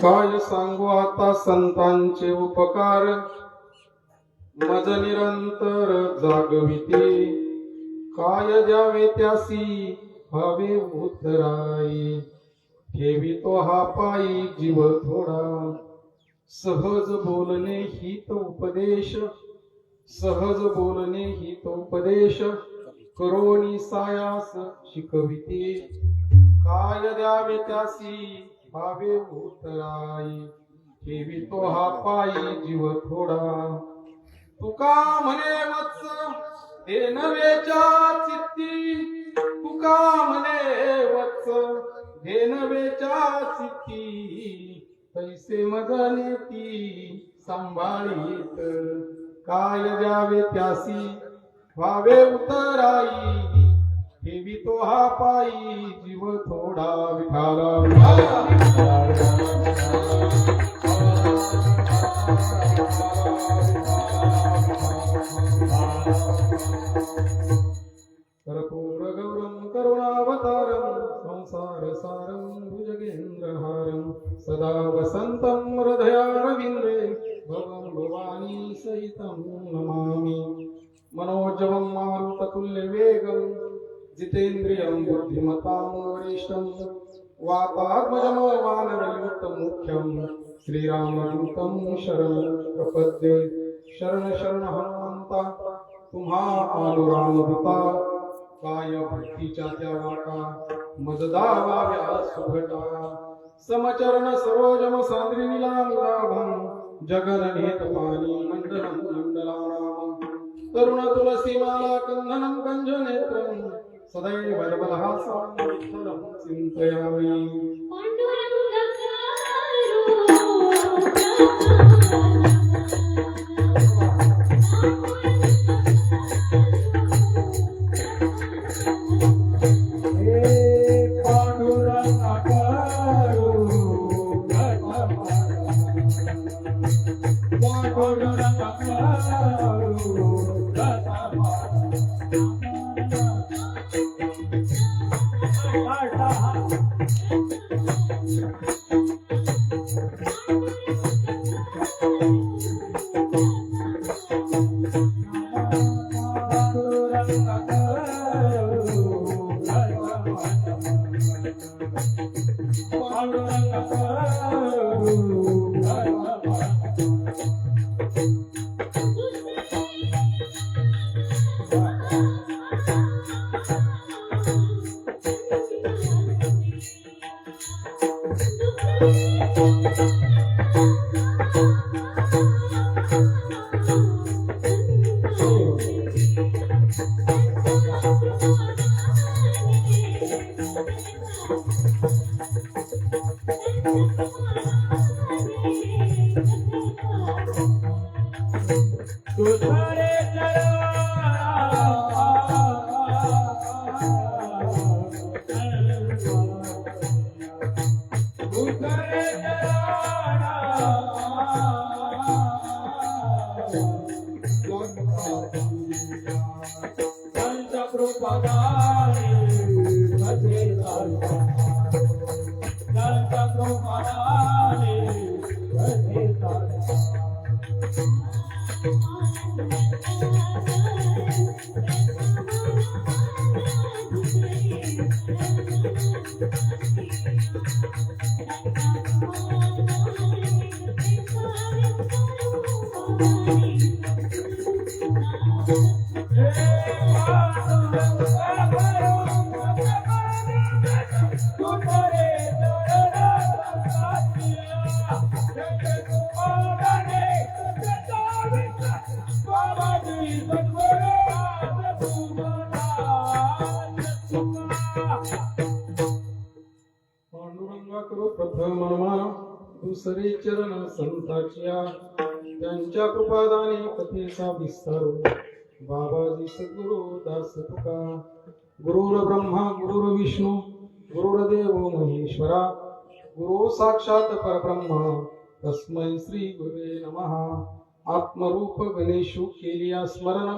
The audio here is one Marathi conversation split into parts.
काय सांगू आता संतांचे उपकार, मज निरंतर जागविते. काय द्यावे त्यासी हवे उतराई, ठेवितो हा पायी जीव थोडा. सहज बोलणे हित उपदेश, सहज बोलणे हित उपदेश, करोनी सायास शिकविते. काय द्यावे त्यासी भावे उतराई, ठेवितो हा पायी जीव थोडा. तुका म्हणे वत्स हे नवेच्या चित्ती, तुका म्हणे वत्स हे नवेच्या चित्ती. पैसे मजने ती सांभाळीत, काय द्यावे त्यासी व्हावे उतराई, ठेवितो हा पायी जीव थोडा. विठाला कर्पूर गौरम करुणावतारम, संसार सारम भुजगेंद्रहारम, सदा वसंतम हृदयारविंदे, भवं भवानी सहितं नमामि. मनोजवं मारुततुल्य वेगं, जितेन्द्रियं बुद्धिमतां वरिष्ठं, वातात्मजं वानरयुतं मुख्यं, श्रीरामदूतं शरणं प्रपद्ये. शरण शरण हनुमंता तुम्हा अनुरामदूता, काय भक्तीच्या त्या वाटा मज दावाव्या सुभटा. समचरण सरोजम सांद्री नीलांगाभं, जगननेत पाणी मंडलं मंडलानाम. तरुण तुलसीमाला कंदनं कंजनेत्रं, सदैव बलहासं विठ्ठलं चिंतयामि. पांडुरंगा करो प्रथम मनमाना दुसरे चरण संताचिया त्यांच्या कृपादाने कथेचा विस्तार बाबाजी सद्गुरु दास तुका गुरुर ब्रह्मा गुरुर विष्णू गुरुर्देव महेश्वरा गुरु साक्षात परब्रह्म तस्मै श्री गुरुवे नमः आत्मरूप गणेशु केलिया स्मरण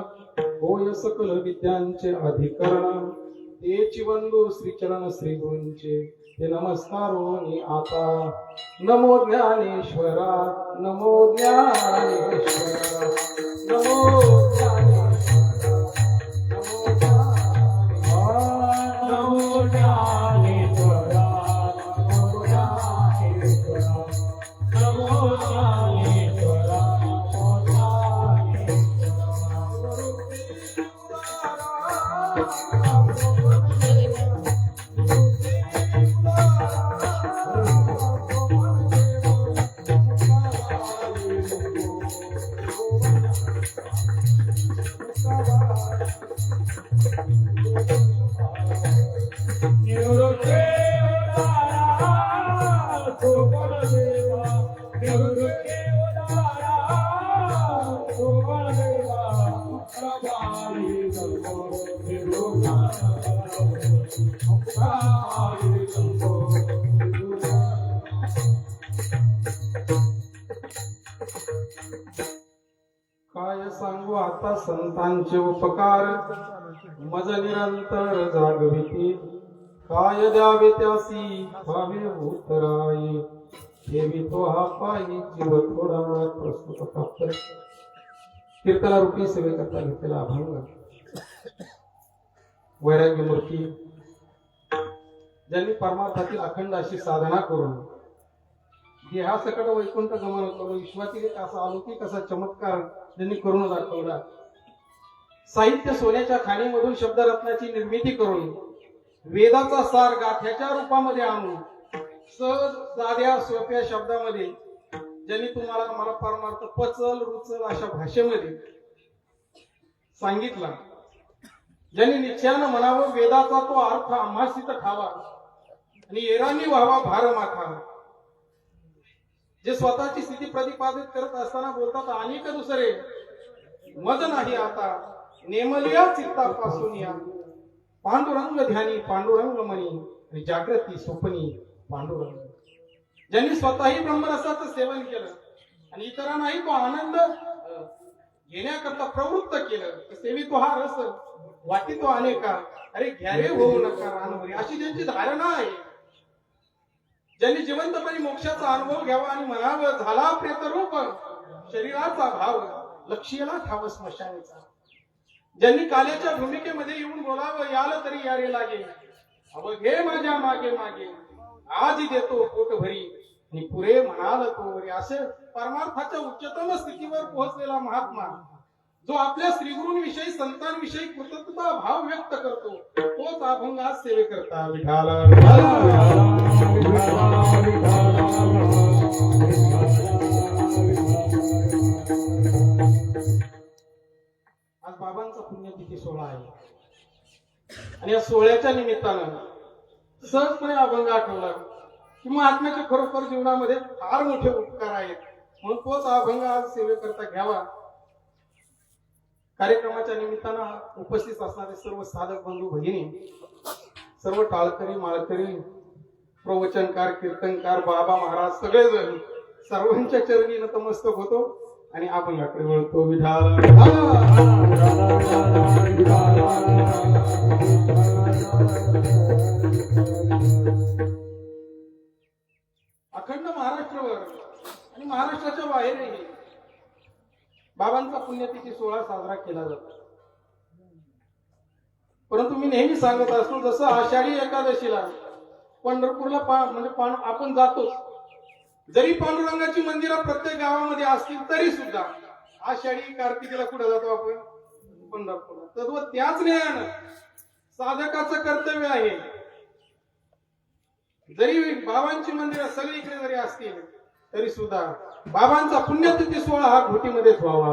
होय सकल विद्यांचे अधिकरण तेची वंदू श्रीचरण श्री गुरूंचे ते नमस्कारोनी आता नमो ज्ञानेश्वरा नमो ज्ञानेश्वरा नमो ज्ञानेश्वरा नमो ज्ञानेश्वरा नमो ज्ञानेश्वरा नमो ज्ञानेश्वरा काय सांगू आता संतांचे उपकार मज निरंतर जागविती काय द्यावे त्यासी भावे उतराई देवी तो हा पायी जीव थोडा वेळात प्रस्तुत प्राप्त कीर्तना रूपी सेवेकरता घेतलेला अभंग वैराग्य मूर्ती ज्यांनी परमार्थातील अखंड अशी साधना करून देहासकट वैकुंठ गमन करून विश्वातील एक असा अलौकिक असा चमत्कार ज्यांनी करून दाखवला साहित्य सोन्याच्या खाणीमधून शब्दरत्नाची निर्मिती करून वेदाचा सार गाथ्याच्या रूपामध्ये आणून सहज साध्या सोप्या शब्दामध्ये ज्यांनी तुम्हाला मला परमार्थ पचल रुचल अशा भाषेमध्ये सांगितला ज्यांनी निश्चयानं म्हणावं वेदाचा तो अर्थ आम्हासित ठावा आणि एरानी व्हावा भार माथा जे स्वतःची स्थिती प्रतिपादित करत असताना बोलतात अनेक दुसरे मज नाही आता नेमलिया चित्तापासून या पांडुरंग ध्यानी पांडुरंग मनी आणि जागृती स्वप्नी पांडुरंग ज्यांनी स्वतःही ब्रह्मरसाचं सेवन केलं आणि इतरांनाही तो आनंद घेण्याकरता प्रवृत्त केलं सेवी तो हा रस वाटी तो अनेका अरे घ्यारे होऊ नका रानवरी अशी ज्यांची धारणा आहे ज्यांनी जिवंतपणे मोक्षाचा अनुभव घ्यावा आणि म्हणावं झाला प्रेतरूप शरीराचा भाव लक्ष्याला ठाव स्मशानेचा ज्यांनी काल्याच्या भूमिकेमध्ये येऊन बोलावं याल तरी यारे लागे अव घे माझ्या मागे मागे आज देतो पोट भरी आणि पुरे म्हणाल तो वरी असे परमार्थाच्या उच्चतम स्थितीवर पोहोचलेला महात्मा जो आपल्या श्रीगुरूंविषयी संतांविषयी कृतज्ञता भाव व्यक्त करतो तोच अभंग आज सेवेकरता विठाला आणि या सोहळ्याच्या निमित्तानं सहजपणे अभंग आठवला की महात्म्याचे खरोखर जीवनामध्ये फार मोठे उपकार आहेत, म्हणून तोच अभंग आज सेवेकरता घ्यावा. कार्यक्रमाच्या निमित्तानं उपस्थित असणारे सर्व साधक बंधू भगिनी, सर्व टाळकरी माळकरी, प्रवचनकार, कीर्तनकार, बाबा महाराज सगळेजण सर्वांच्या चरणी नतमस्तक होतो आणि अभंगाकडे वळतो. विठाल अखंड महाराष्ट्रावर आणि महाराष्ट्राच्या बाहेरही बाबांचा पुण्यतिथी सोहळा साजरा केला जातो. परंतु मी नेहमी सांगत असतो, जसं आषाढी एकादशीला पंढरपूरला आपण जातोच, जरी पांडुरंगाची मंदिरं प्रत्येक गावामध्ये असतील तरी सुद्धा आषाढी कार्तिकीला कुठे जातो आपण? पंढरपूरला. तद्व त्याच न्यायानं साधकाचं कर्तव्य आहे, जरी बाबांची मंदिरं सगळीकडे जरी असतील तरी सुद्धा बाबांचा पुण्यतिथी सोहळा हा घोटीमध्येच व्हावा.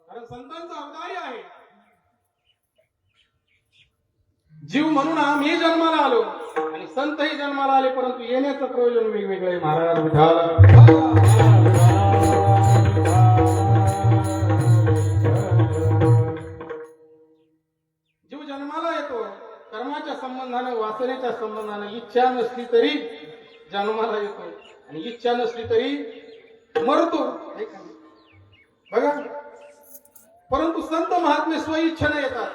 कारण संतांचा अवतारी आहे. जीव म्हणून आम्ही जन्माला आलो आणि संतही जन्माला आले, परंतु येण्याचं प्रयोजन वेगवेगळे. महाराज विठाल जीव जन्माला येतो कर्माच्या संबंधानं, वासनेच्या संबंधानं. इच्छा नसली तरी जन्माला येतो आणि इच्छा नसली तरी मरतो, बघा. परंतु संत महात्मे स्वइच्छेने येतात.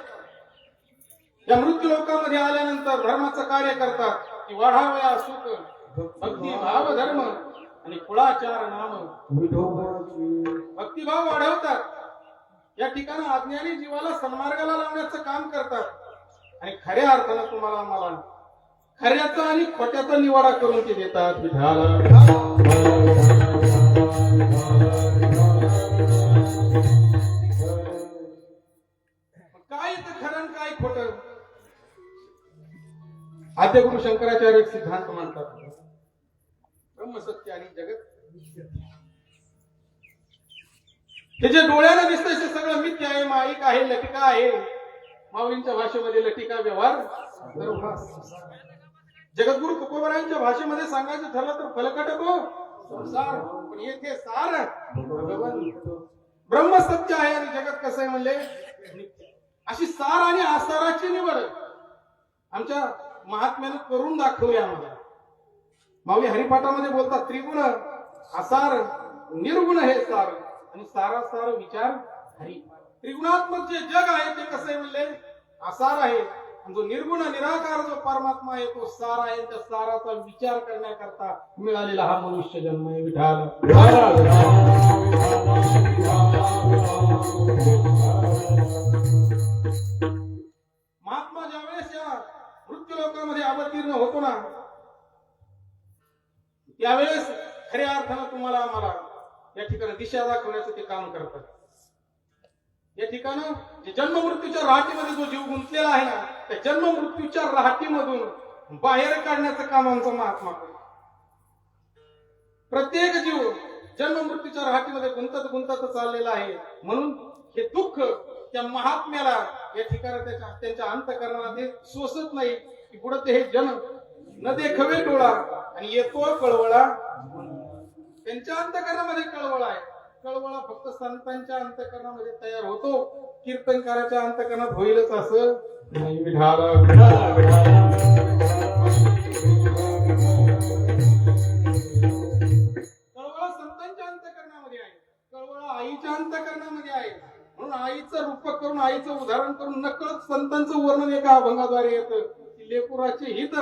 या मृत्यू लोकांमध्ये आल्यानंतर धर्माचं कार्य करतात की वाढावया सुख भक्ती भाव धर्म आणि कुळाचार नाम. भक्तिभाव वाढवतात. या ठिकाणी अज्ञानी जीवाला सन्मार्गाला लावण्याचं काम करतात आणि खऱ्या अर्थानं तुम्हाला मला खऱ्याचा आणि खोट्याचा निवाडा करून ते देतात. काय तर खरं काय खोटं? आद्यगुरु शंकराचार्य एक सिद्धांत मांडतात, ब्रह्मसत्य आणि जगत मिथ्या. हे जे डोळ्यानं दिसतंय ते सगळं मिथ्या आहे, माईक आहे, लटिका आहे. माऊलींच्या भाषेमध्ये लटिका व्यवहार. जगद्गुरु तुकोबरायांच्या भाषेमध्ये सांगायचं ठरलं तर फलकट तो संसार, पण येथे सार ब्रह्मसत्य आहे आणि जगत कसं आहे म्हणले अशी सार आणि आसाराची निवड आमच्या महात्म्यानं करून दाखवली आम्हाला. माऊली हरिपाठामध्ये बोलतात, त्रिगुण आसार निर्गुण हे सार आणि सारासार विचार हरी. त्रिगुणात्मक जे जग आहे ते कसं आहे म्हणले आसार आहे, आणि जो निर्गुण निराकार जो परमात्मा आहे तो सार आहे. त्या साराचा विचार करण्याकरता मिळालेला हा मनुष्य जन्म आहे. विठाल महात्मा ज्यावेळेस या मृत्यू लोकांमध्ये अवतीर्ण होतो ना, त्यावेळेस खऱ्या अर्थानं तुम्हाला आम्हाला या ठिकाणी दिशा दाखवण्याचं ते काम करतात. या ठिकाणी जे जन्म मृत्यूच्या राहाटीमध्ये जो जीव गुंतलेला आहे ना, त्या जन्म मृत्यूच्या राहाटीमधून बाहेर काढण्याचं काम आमचा महात्मा करतो. प्रत्येक जीव जन्म मृत्यूच्या राहाटीमध्ये गुंतत चाललेला आहे, म्हणून हे दुःख त्या महात्म्याला या ठिकाणी त्यांच्या अंतःकरणाला ते सोसत नाही की पुढे ते हे जन न देखवे डोळा आणि येतो कळवळा. त्यांच्या अंतःकरणामध्ये कळवळा आहे. कळवळा फक्त संतांच्या अंतःकरणामध्ये तयार होतो, कीर्तनकाराच्या अंतःकरणात होईलच असं नाही. कळवळा संतांच्या अंतःकरणामध्ये आहे, कळवळा आईच्या अंतःकरणामध्ये आहे. म्हणून आईचं रूपक करून, आईचं उदाहरण करून नकळत संतांचं वर्णन एका अभंगाद्वारे येतं. लेकुराचे हित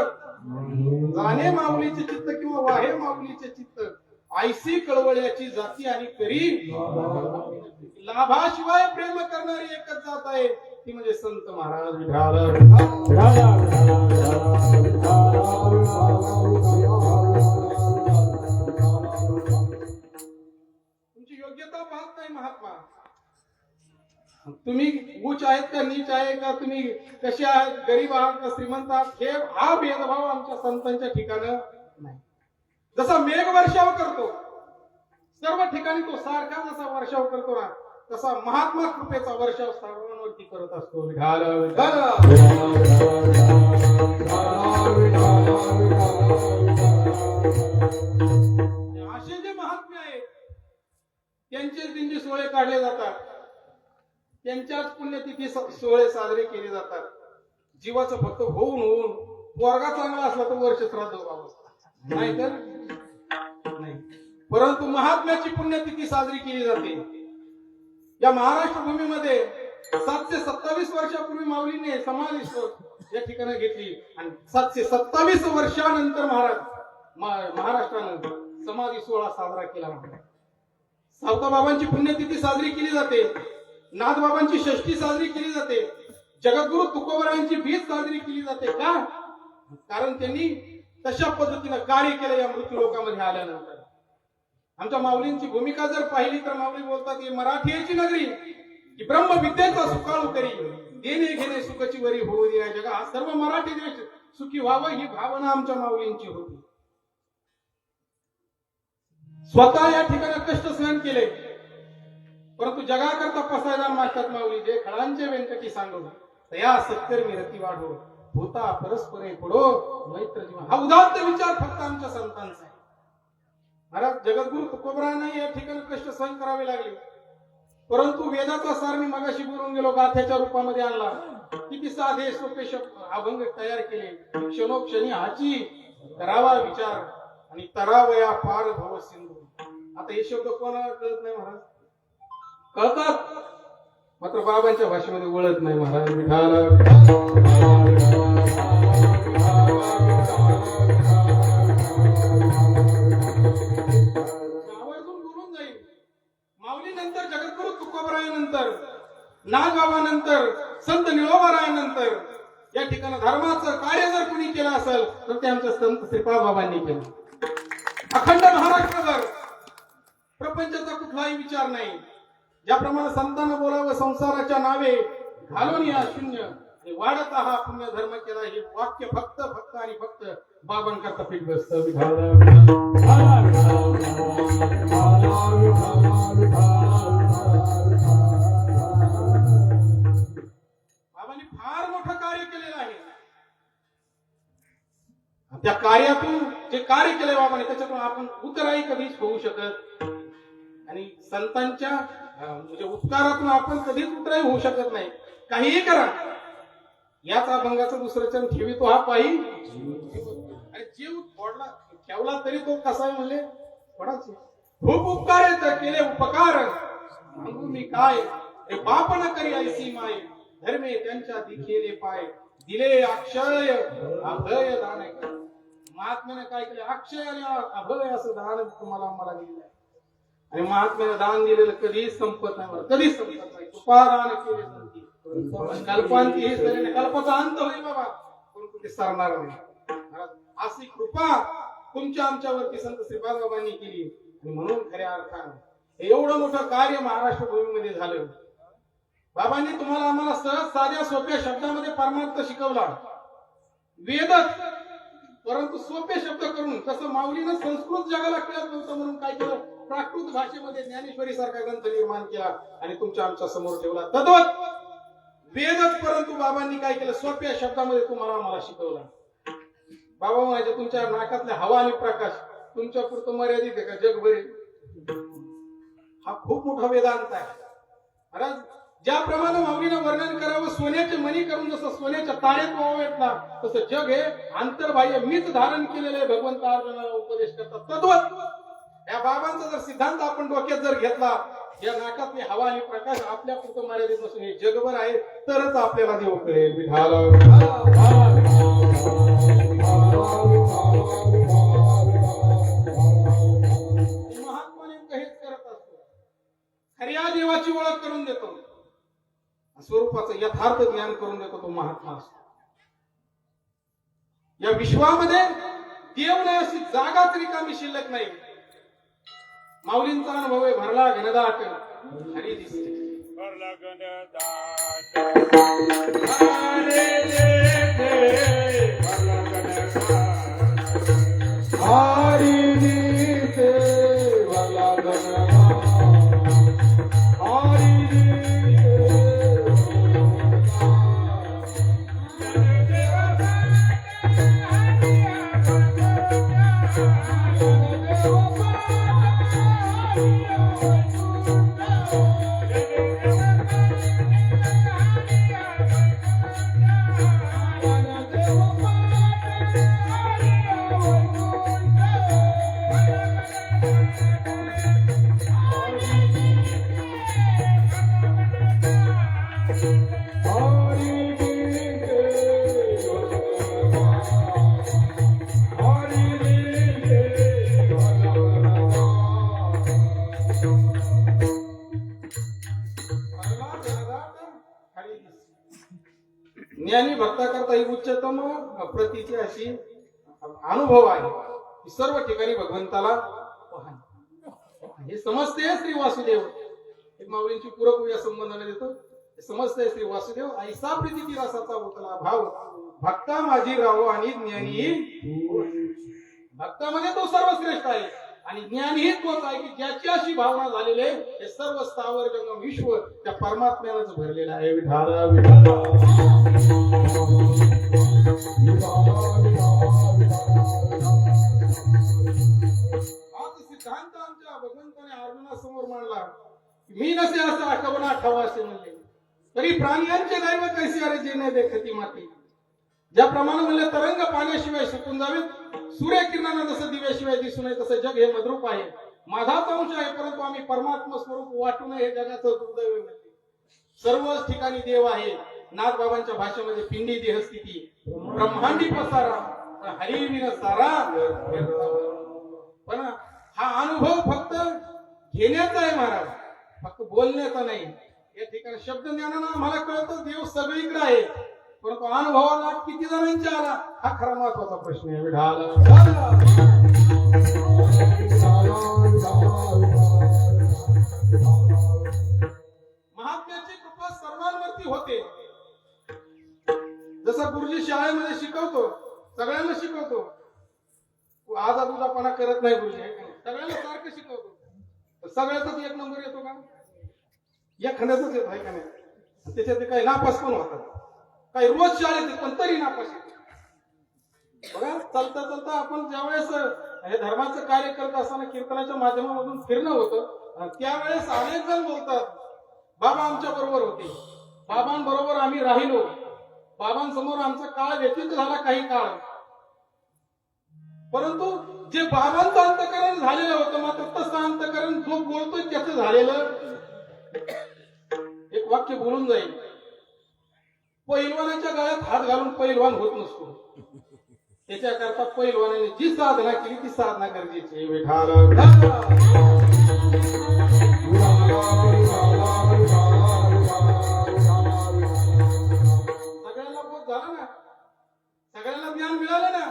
जाणे माऊलीचे चित्त किंवा वाहे माऊलीचे चित्त, आईसी कळवळ्याची जाती आणि करी. लाभाशिवाय प्रेम करणारी एकच जात आहे, ती म्हणजे संत महाराज. तुमची योग्यता पाहत नाही महात्मा. तुम्ही उच्च आहेत का नीच आहे का, तुम्ही कसे आहात, गरीब आहात का श्रीमंत आहात, हे हा भेदभाव आमच्या संतांच्या ठिकाणी नाही. जसा मेघ वर्षाव करतो सर्व ठिकाणी तो सारखा जसा वर्षाव करतो ना तसा महात्मा कृपेचा वर्षाव सर्वांवरती करत असतो. विठाल विठाल असे जे महात्मे आहेत त्यांचे दिंडी सोहळे काढले जातात, त्यांच्याच पुण्यतिथी सोहळे साजरे केले जातात. जीवाचं फक्त होऊन होऊन वर्गा चांगला असला तर वर्ष श्राद्ध व्हावं, नाहीतर नाही. परंतु महात्म्याची पुण्यतिथी साजरी केली जाते. या महाराष्ट्र भूमीमध्ये 727 वर्षापूर्वी माऊलीने समाधी या ठिकाणी घेतली आणि 727 वर्षानंतर महाराष्ट्रानं समाधी सोहळा साजरा केला. सावताबाबांची पुण्यतिथी साजरी केली जाते, नाथबाबांची षष्ठी साजरी केली जाते, जगद्गुरु तुकोबरायांची बीज साजरी केली जाते. का? कारण त्यांनी तशा पद्धतीनं कार्य केलं या मृत्यू लोकांमध्ये आल्यानंतर. आमच्या माऊलींची भूमिका जर पाहिली तर माऊली बोलतात की मराठीची नगरी की ब्रह्मविद्येचा सुकाळू करी, देणे घेणे सुखाची वरी होऊ दे या जगा. सर्व मराठी देश सुखी व्हावं ही भावना आमच्या माऊलींची होती. स्वतः या ठिकाणी कष्ट सहन केले, परंतु जगाकरता पसायदान मागतात माऊली. जे खळांचे व्यंकटी सांगू तया सत्कर्मी रती वाढो, भूता परस्परे पुढो मैत्र जीवन. हा उदात्त विचार फक्त आमच्या संतांचा आहे. महाराज जगद्गुरु तुकोबरायांना या ठिकाणी कष्ट सहन करावे लागले, परंतु वेदाचा सार मी मगाशी बोलून गेलो गाथ्याच्या रूपामध्ये आणला. किती साधे सोपे अभंग तयार केले. क्षणोक्षणी हाची करावा विचार आणि तरावया पार भव सिंधू. आता हे शब्द कोणाला कळत नाही महाराज? कळतात मात्र बाबांच्या भाषेमध्ये वळत नाही महाराज. आवर्जून बोलून जाईल. माऊली नंतर जगद्गुरु तुकोबरायानंतर, नागबाबानंतर, संत निळोबारायानंतर या ठिकाणी धर्माचं कार्य जर कुणी केलं असेल तर ते आमच्या संत श्रीपाद बाबांनी केलं. अखंड महाराष्ट्रभर प्रपंचाचा कुठलाही विचार नाही. ज्याप्रमाणे संतांना बोलावं संसाराच्या नावे घालून या शून्य वाढत हा पुण्य धर्म केला, हे वाक्य फक्त फक्त आणि फक्त बाबांकरता पीठ बसतं. बाबांनी फार मोठं कार्य केलेलं आहे. त्या कार्यातून जे कार्य केले बाबांनी त्याच्यातून आपण उतराई कधीच होऊ शकत आणि संतांच्या म्हणजे उपकारातून आपण कधीच उतराई होऊ शकत नाही. काहीही करा याच अभंगाचं दुसरं चरण ठेवितो हा पायी आणि जीव फोडला ठेवला तरी तो कसा आहे म्हणले थोडाच. खूप उपकार केले उपकार सांगू मी काय, बाप न करी ऐसी माय, धर्मे त्यांच्या दिखेले पाय, दिले अक्षय अभय दान. महात्म्याने काय केले? अक्षय आणि अभय असं दान तुम्हाला मला दिलं आणि महात्म्याने दान दिलेलं कधीच संपत नाही, कधीच संपत नाही. कृपादान केले संती कल्पांती हे सगळे कल्पाचा अंत होईल बाबा, परंतु ते सरणार नाही. अशी कृपा तुमच्या आमच्यावरती संत श्रीपाद बाबांनी केली आणि म्हणून खऱ्या अर्थानं हे एवढं मोठं कार्य महाराष्ट्र भूमीमध्ये झालं. बाबांनी तुम्हाला आम्हाला सहज साध्या सोप्या शब्दामध्ये परमार्थ शिकवला, वेदच, परंतु सोपे शब्द करून. तसं माऊलीनं संस्कृत जगाला कळत नव्हतं म्हणून काय केलं? प्राकृत भाषेमध्ये ज्ञानेश्वरी सारखा ग्रंथ निर्माण केला आणि तुमच्या आमच्या समोर ठेवला. तद्वत वेदच, परंतु बाबांनी काय केलं? सोप्या शब्दामध्ये तुम्हाला आम्हाला शिकवला. बाबा म्हणायचे तुमच्या नाकातल्या हवा आणि प्रकाश तुमच्या पुरतं मर्यादित आहे का? जगभरी हा खूप मोठा वेदांत आहे महाराज. ज्याप्रमाणे माऊलीनं वर्णन करावं सोन्याचे मणी करून, जसं सोन्याच्या ताळ्यात वावत ना तसं जग हे अंतर्बाह्य मीच धारण केलेले भगवंत अर्जुनाला उपदेश करतात. तद्वत या बाबांचा जर सिद्धांत आपण डोक्यात जर घेतला, या नाकातली हवा आणि प्रकाश आपल्या पुरतं मर्यादित नसून हे जगभर आहे, तरच आपल्याला देव कळेल. महात्मा नेमकं हेच करत असतो. खऱ्या देवाची ओळख करून देतो, स्वरूपाचं यथार्थ ज्ञान करून देतो तो महात्मा असतो. या विश्वामध्ये देव नाही अशी जागाच रिकामी शिल्लक नाही. माऊलींचा अनुभव आहे भरला घनदाट हरी दिसते. भरला घनदाट हरी दिसते भरला घनदाट ज्ञानी भक्ताकरता ही उच्चतम प्रतीची अशी अनुभव आहे की सर्व ठिकाणी भगवंताला पाहणे. हे समजते श्री वासुदेव. एक माऊलींची पूरक या संबंधाने देतो. हे समजते श्री वासुदेव ऐसा प्रीती रसाचा उतला भाव भक्ता माझी राहो आणि ज्ञानी. भक्तामध्ये तो सर्वश्रेष्ठ आहे आणि ज्ञानी ही तोच आहे की ज्याची अशी भावना झालेली आहे हे सर्व स्थावर जंगम विश्व त्या परमात्म्यानेच भरलेलं आहे. विठाला विठाला सिद्धांत आमच्या भगवंताने अर्जुनासमोर मांडला. मी नसे असं आठवण आठावा असे म्हणले तरी प्राण्यांचे दैव कैसे अरे जे न देखती माती. ज्याप्रमाणे म्हणले तरंग पाण्याशिवाय सुकून जावेत सूर्यकिरणांना जसं दिव्याशिवाय दिसू नये तसं जग हे मद्रूप आहे. माझाच अंश आहे परंतु आम्ही परमात्मा स्वरूप वाटू नये हे जगाचं दुर्दैव म्हणते. सर्वच ठिकाणी देव आहे. नाथबाबांच्या भाषेमध्ये पिंडी देहस्थिती ब्रह्मांडी पसारा हरिविन सारा. पण हा अनुभव फक्त घेण्याचा आहे महाराज, फक्त बोलण्याचा नाही. या ठिकाणी शब्द ज्ञानानं आम्हाला कळतं देव सगळीकडे आहे परंतु अनुभवाला किती जणांचा आला हा खरा महत्वाचा प्रश्न आहे. विढाला महात्म्याची कृपा सर्वांवरती होते. जसं गुरुजी शाळेमध्ये शिकवतो सगळ्यांना शिकवतो. आज उदापणा करत नाही गुरुजी, सगळ्यांना सारखं शिकवतो. सगळ्याचाच एक नंबर येतो का? एखाद्याचाच येतो आहे का नाही? त्याच्यात काही नापास पण होतात. काही रोज शाळेत पण तरी नापास येतो. बघा चालता चालता आपण ज्यावेळेस हे धर्माचं कार्य करत असताना कीर्तनाच्या माध्यमामधून फिरणं होतं त्यावेळेस अनेक जण बोलतात बाबा आमच्या बरोबर होते, बाबांबरोबर आम्ही राहिलो, बाबांसमोर आमचा काळ व्यतीत झाला काही काळ. परंतु जे बाबांचं अंतकरण झालेलं होतं मात्र तसं अंतकरण जो बोलतोय त्याचं झालेलं. एक वाक्य बोलून जाईल. पैलवानाच्या गळ्यात हात घालून पैलवान होत नसतो. त्याच्याकरता पैलवानाने जी साधना केली ती साधना गरजेची आहे. सगळ्यांना बोध झाला ना, सगळ्यांना ज्ञान मिळालं ना,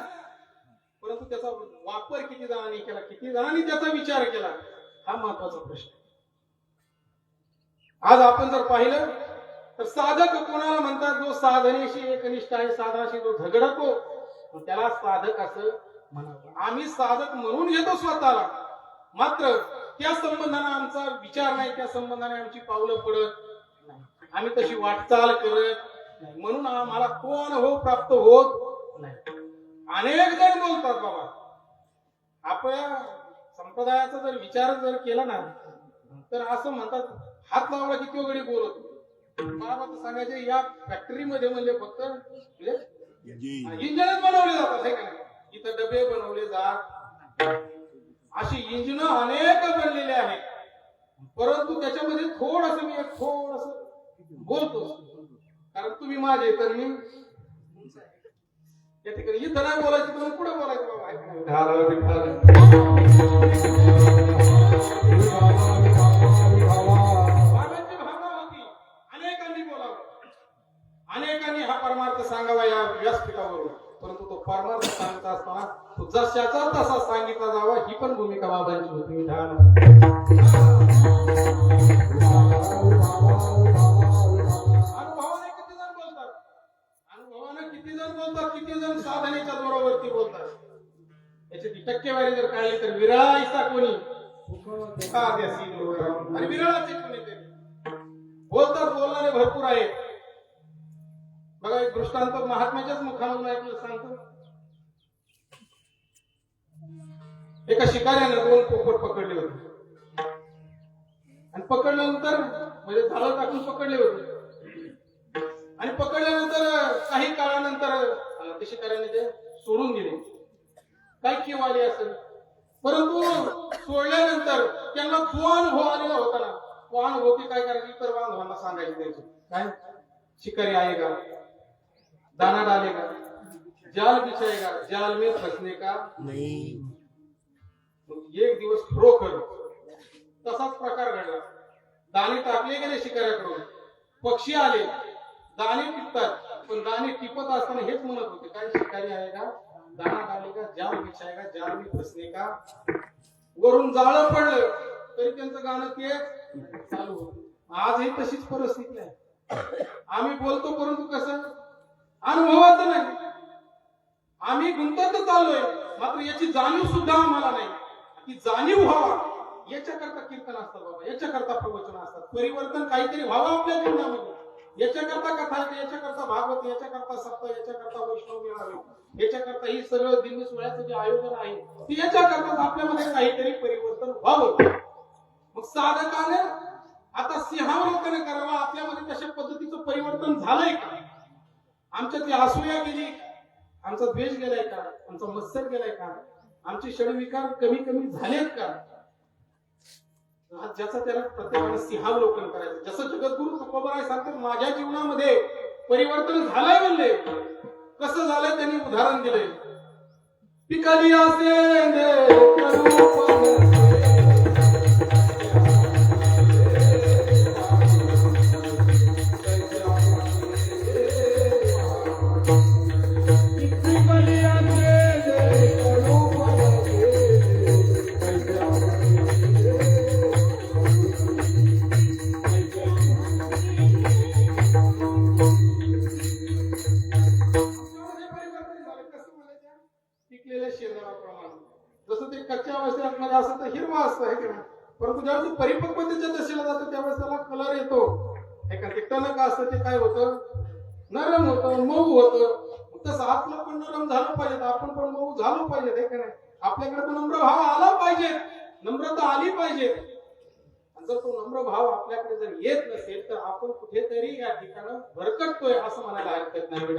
परंतु त्याचा वापर किती जणांनी केला, किती जणांनी त्याचा विचार केला हा महत्वाचा प्रश्न. आज आपण जर पाहिलं तर साधक कोणाला म्हणतात? जो साधनेशी एकनिष्ठ आहे, साधनाशी जो झगडतो त्याला साधक असं म्हणावं. आम्ही साधक म्हणून घेतो स्वतःला, मात्र त्या संबंधाने आमचा विचार नाही, त्या संबंधाने आमची पावलं पडत नाही, आम्ही तशी वाटचाल करत नाही, म्हणून आम्हाला तो अनुभव प्राप्त होत नाही. अनेक जण बोलतात बाबा आपल्या संप्रदायाचा जर विचार जर केला ना तर असं म्हणतात हात लावला की तो गडी बोलत. बाबा तर सांगायचे या फॅक्टरीमध्ये म्हणजे फक्त इंजिनच बनवले जातात हे का? इथं डबे बनवले जात. अशी इंजिन अनेक बनलेले आहेत परंतु त्याच्यामध्ये थोडस मी थोडस बोलतो कारण तुम्ही माझे तर मी त्या ठिकाणी इथं नाही बोलायचं तर पुढे बोलायचं बाबा. अनेकांनी हा परमार्थ सांगावा या व्यासपीठावरून परंतु तो परमार्थ सांगत असताना तो जशाचा तसा सांगितला जावा ही पण भूमिका बाबांची होती. अनुभवाने किती जण बोलतात, अनुभवाने किती जण बोलतात, किती जण साधनेच्या जोरावरती बोलतात. याची टक्केवारी जर काढली तर विरळा कोणी आणि विरळाचे कोणी ते बोलतात. बोलणारे भरपूर आहेत. बघा एक दृष्टांत महात्म्याच्याच मुखामधून ऐकलं सांगतो. एका शिकाऱ्यानं 2 पोपट पकडले होते आणि पकडल्यानंतर म्हणजे झाडं टाकून पकडले होते आणि पकडल्यानंतर काही काळानंतर त्या शिकाऱ्याने ते सोडून दिले. काय किंवा आली असेल परंतु सोडल्यानंतर त्यांना जो अनुभव आलेला होता ना तो अनुभव ते काय करायचे इतर बांधवांना सांगायचे. त्याचे काय शिकारी आएगा, दाना डालेगा, जाल बिछाएगा, जाल में फंसने का नहीं. मग एक दिवस खरोखर तसाच प्रकार घडला. दाणे टाकले गेले शिकाऱ्याकडून, पक्षी आले, दाणे टिपतात, पण दाणे टिपत असताना हेच म्हणत होते, काय शिकारी आएगा, दाना डालेगा, जाल बिछाएगा, जाल में फंसने का. वरून जाळं पडलं तरी त्यांचं गाणं तेच चालू होतं. आजही तशीच परिस्थिती आहे. आम्ही बोलतो परंतु कसं अनुभवाचं नाही. आम्ही गुंतत चाललोय, मात्र याची जाणीव सुद्धा आम्हाला नाही. ती जाणीव व्हावा याच्याकरता कीर्तन असतात बाबा, याच्याकरता प्रवचन असतात. परिवर्तन काहीतरी व्हावं आपल्या जीवनामध्ये, याच्याकरता कथा येते, याच्याकरता भागवत, याच्याकरता सप्ताह, याच्याकरता वैष्णव मेळावे, याच्याकरता ही सगळं दिंडी सोहळ्याचं जे आयोजन आहे ते याच्याकरता आपल्यामध्ये काहीतरी परिवर्तन व्हावं. मग साधकाने आता सिंहावलोकन करावं, आपल्यामध्ये तशा पद्धतीचं परिवर्तन झालंय का? आमच्यात ती असूया गेली, आमचा द्वेष गेलाय का, आमचा मत्सर गेलाय का, आमचे षडविकार कमी कमी झालेत का? ज्याचा त्याला प्रत्येकाने सिंहावलोकन करायचं. जसं जगद्गुरु तुकोबराय सांगतात, माझ्या जीवनामध्ये परिवर्तन झालंय म्हणले. कसं झालंय त्यांनी उदाहरण दिलंय. पिकली पिकलेल्या शेंगाप्रमाणे. जसं ते कच्च्या अवस्थेत असं तर हिरवा असतं आहे की नाही, परंतु ज्यावेळेस परिपक्वतेच्या दशेला जातं त्यावेळेस त्याला कलर येतो. हे का ते टणक असतं ते काय होतं, नरम होतं, मऊ होतं. तसं आतलं पण नरम झालं पाहिजे, आपण पण मऊ झालो पाहिजे. हे का नाही, आपल्याकडे तो नम्र भाव आला पाहिजे, नम्रता आली पाहिजे. जर तो नम्र भाव आपल्याकडे जर येत नसेल तर आपण कुठेतरी या ठिकाणी भरकटतोय असं म्हणायला हरकत नाही. भरपूर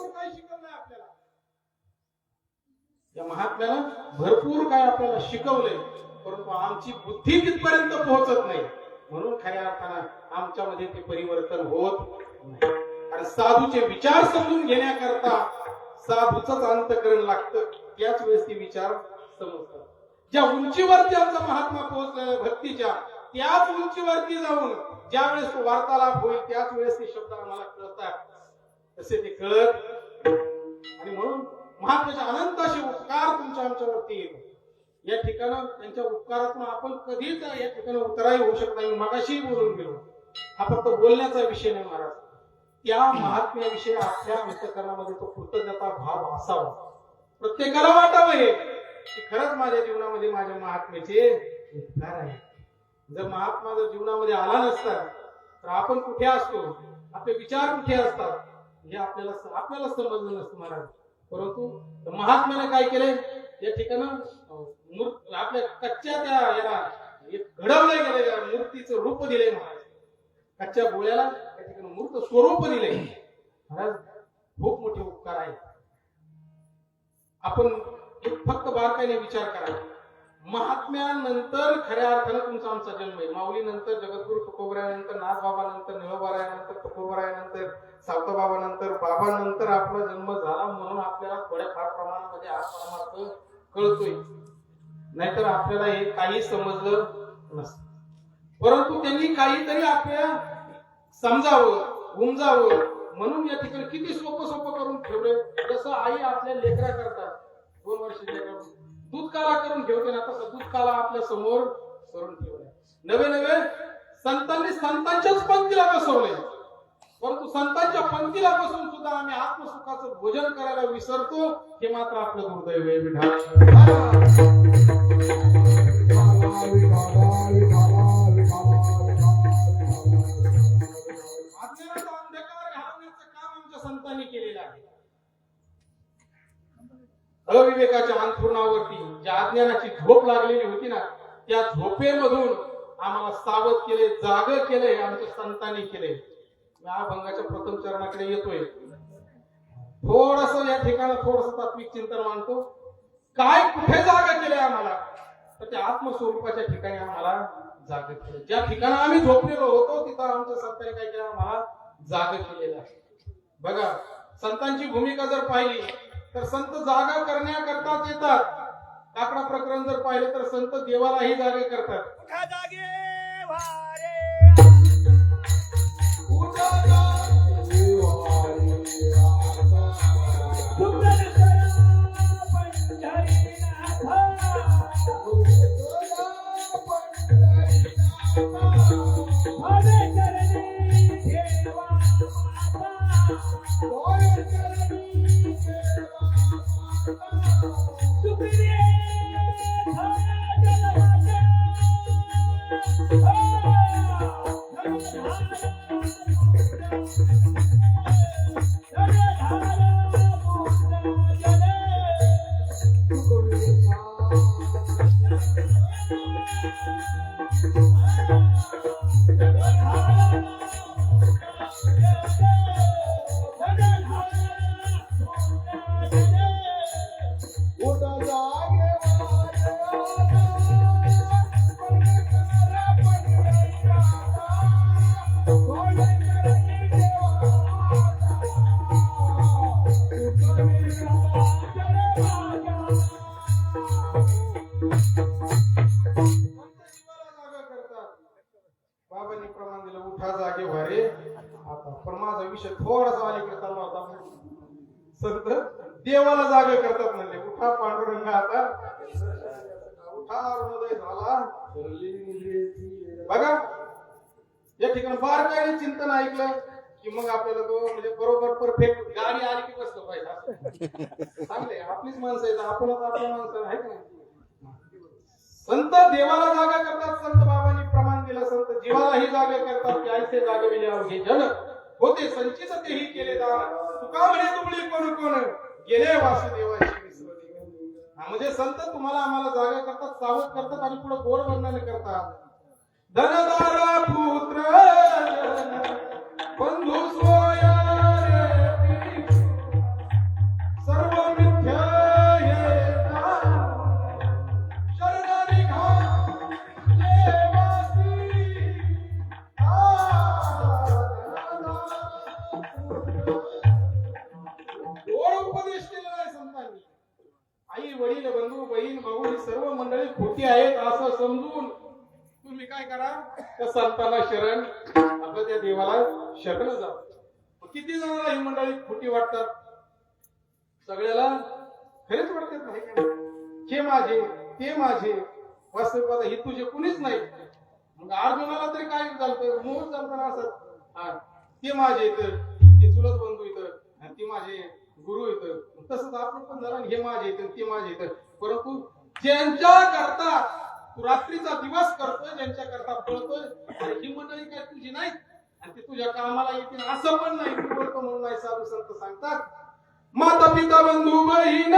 काय शिकवलंय आपल्याला, या महात्म्यानं भरपूर काय आपल्याला शिकवलंय, परंतु आमची बुद्धी तिथपर्यंत पोहोचत नाही. म्हणून खऱ्या अर्थानं आमच्यामध्ये ते परिवर्तन होत नाही. आणि साधूचे विचार समजून घेण्याकरता साधूच अंतकरण लागतं, त्याच वेळेस ते विचार समजतात. ज्या उंचीवरती आमचा महात्मा पोहोचलेला भक्तीच्या, त्याच उंचीवरती जाऊन ज्या वेळेस तो वार्तालाप होईल त्याच वेळेस ते शब्द आम्हाला कळतात, तसे ते कळत. आणि म्हणून महात्म्याचे अनंत असे उपकार तुमच्या आमच्यावरती येतात. या ठिकाणी त्यांच्या उपकारातून आपण कधीच या ठिकाणी उतराई होऊ शकत नाही. मगाशी बोलून गेलो, हा फक्त बोलण्याचा विषय नाही महाराज. त्या महात्म्याविषयी आपल्या अंतःकरणामध्ये तो कृतज्ञता भाव असावा. प्रत्येकाला वाटावं हे की खरंच माझ्या जीवनामध्ये माझ्या महात्म्याचे उपकार आहे. जर महात्मा जर जीवनामध्ये आला नसता तर आपण कुठे असतो, आपले विचार कुठे असतात हे आपल्याला समजलं नसतं महाराज. परंतु महात्म्याने काय केले, या ठिकाणी आपल्या कच्च्या त्या याला घडवल्या गेलेल्या मूर्तीचं रूप दिले महाराज. कच्च्या गोळ्याला त्या ठिकाणी मूर्त स्वरूप दिले महाराज. खूप मोठे उपकार आहे. आपण फक्त बारकाईने विचार करा. महात्म्यानंतर खऱ्या अर्थानं तुमचा आमचा जन्म आहे. माऊली नंतर, जगद्गुरु तुकोबरायानंतर, नाथबाबा नंतर, निळोबारायानंतर, तुकोबरायानंतर, सावताबाबा नंतर, बाबानंतर आपला जन्म झाला. म्हणून आपल्याला थोड्याफार प्रमाणामध्ये हा परमार्थ कळतोय, नाहीतर आपल्याला हे काही समजलं नसतं. परंतु त्यांनी काहीतरी आपल्याला समजावं, उमजावं म्हणून या ठिकाणी किती सोपं करून ठेवलं. जसं आई आपल्या लेकरा करतात, 2 वर्षाच्या लेकरा दूध काला करून ठेवते ना, तसं दूध काला आपल्या समोर करून ठेवलाय. नवे संतांनी संतांच्याच पंक्तीला बसवलंय, परंतु संतांच्या पंक्तीला बसून सुद्धा आम्ही आत्मसुखाचं भोजन करायला विसरतो. हे मात्र आपलं दुर्दैव आहे. अज्ञानाचा अंधकार घालवण्याचं काम आमच्या संतांनी केलेलं आहे. अविवेकाच्या अंथरुणावरती ज्या अज्ञानाची झोप लागलेली होती ना, त्या झोपेमधून आम्हाला सावध केले, जाग केले, आमच्या संतांनी केले. या अभंगाच्या प्रथम चरणाकडे येतोय. थोडस या ठिकाणी थोडस तात्विक चिंतन मांडतो. काय कुठे जागा केले आम्हाला, तर त्या आत्मस्वरूपाच्या ठिकाणी आम्हाला जागे केले. ज्या ठिकाणी आम्ही झोपलेलो होतो तिथं आमच्या संतांनी काय केलं, आम्हाला जागे केलेलं आहे. बघा, संतांची भूमिका जर पाहिली तर संत जागा करण्याकरताच येतात. काकडा प्रकरण जर पाहिलं तर संत देवालाही जागे करतात. बाबांनी प्रमाण दिलं, उठा जागे व्हारे आता. पण माझा विषय थोडासा अलीकडे चालला होता. संत देवाला जागे करतात म्हणले, उठा पांडुरंग आता, उठा अरुणोदय झाला. बघा, या ठिकाणी बारकाईने चिंतन ऐकलं की मग आपल्याला तो म्हणजे बरोबर परफेक्ट गाडी आली की बसलं पाहिजे. चांगले आपलीच माणसं आहेत, आपणच आपल्या माणसं आहे का. संत देवाला जागा करतात. संत बाबांनी प्रमाण दिलं, संत जीवालाही जागे करतात. की ऐसे जागविले अवघे जन, होते संचित तेही केले दान. तुका म्हणे तुमली कोण कोण, गेले वासुदेवाची विसरली. म्हणजे संत तुम्हाला आम्हाला जागा करतात, सावध करतात आणि पुढे गोड वर्णन करतात. धनदारा पुत्र बंधू सोया सर्व मिथ्या आई वडील बंधू बहीण भाऊ ही सर्व मंडळी खोटी आहेत असं समजून तुम्ही काय करा, त्या संतांना शरण, आपल्या त्या देवाला शरण जा. किती जणांना ही मंडळी खोटी वाटतात, सगळ्याला खरेच वाटतात नाही का. हे माझे ते माझे, वास्तविकता ही तुझे कुणीच नाही. मग अर्जुनाला तरी काय झालं, मोह चालताना असत, ते माझे इथं, ते चुलत बंधू इथं, आणि ते माझे गुरु इथं. तसंच आपण पण जरा हे माझे इथं ते माझे इथं. परंतु ज्यांच्या करता तू रात्रीचा दिवस करतोय, ज्यांच्या करता पळतोय, ही मंडळी काय तुझी नाही आणि ते तुझ्या कामाला येतील असं पण नाही. तू बोलतो म्हणून नाही, साधू संत सांगतात, माता पिता बंधू बहीण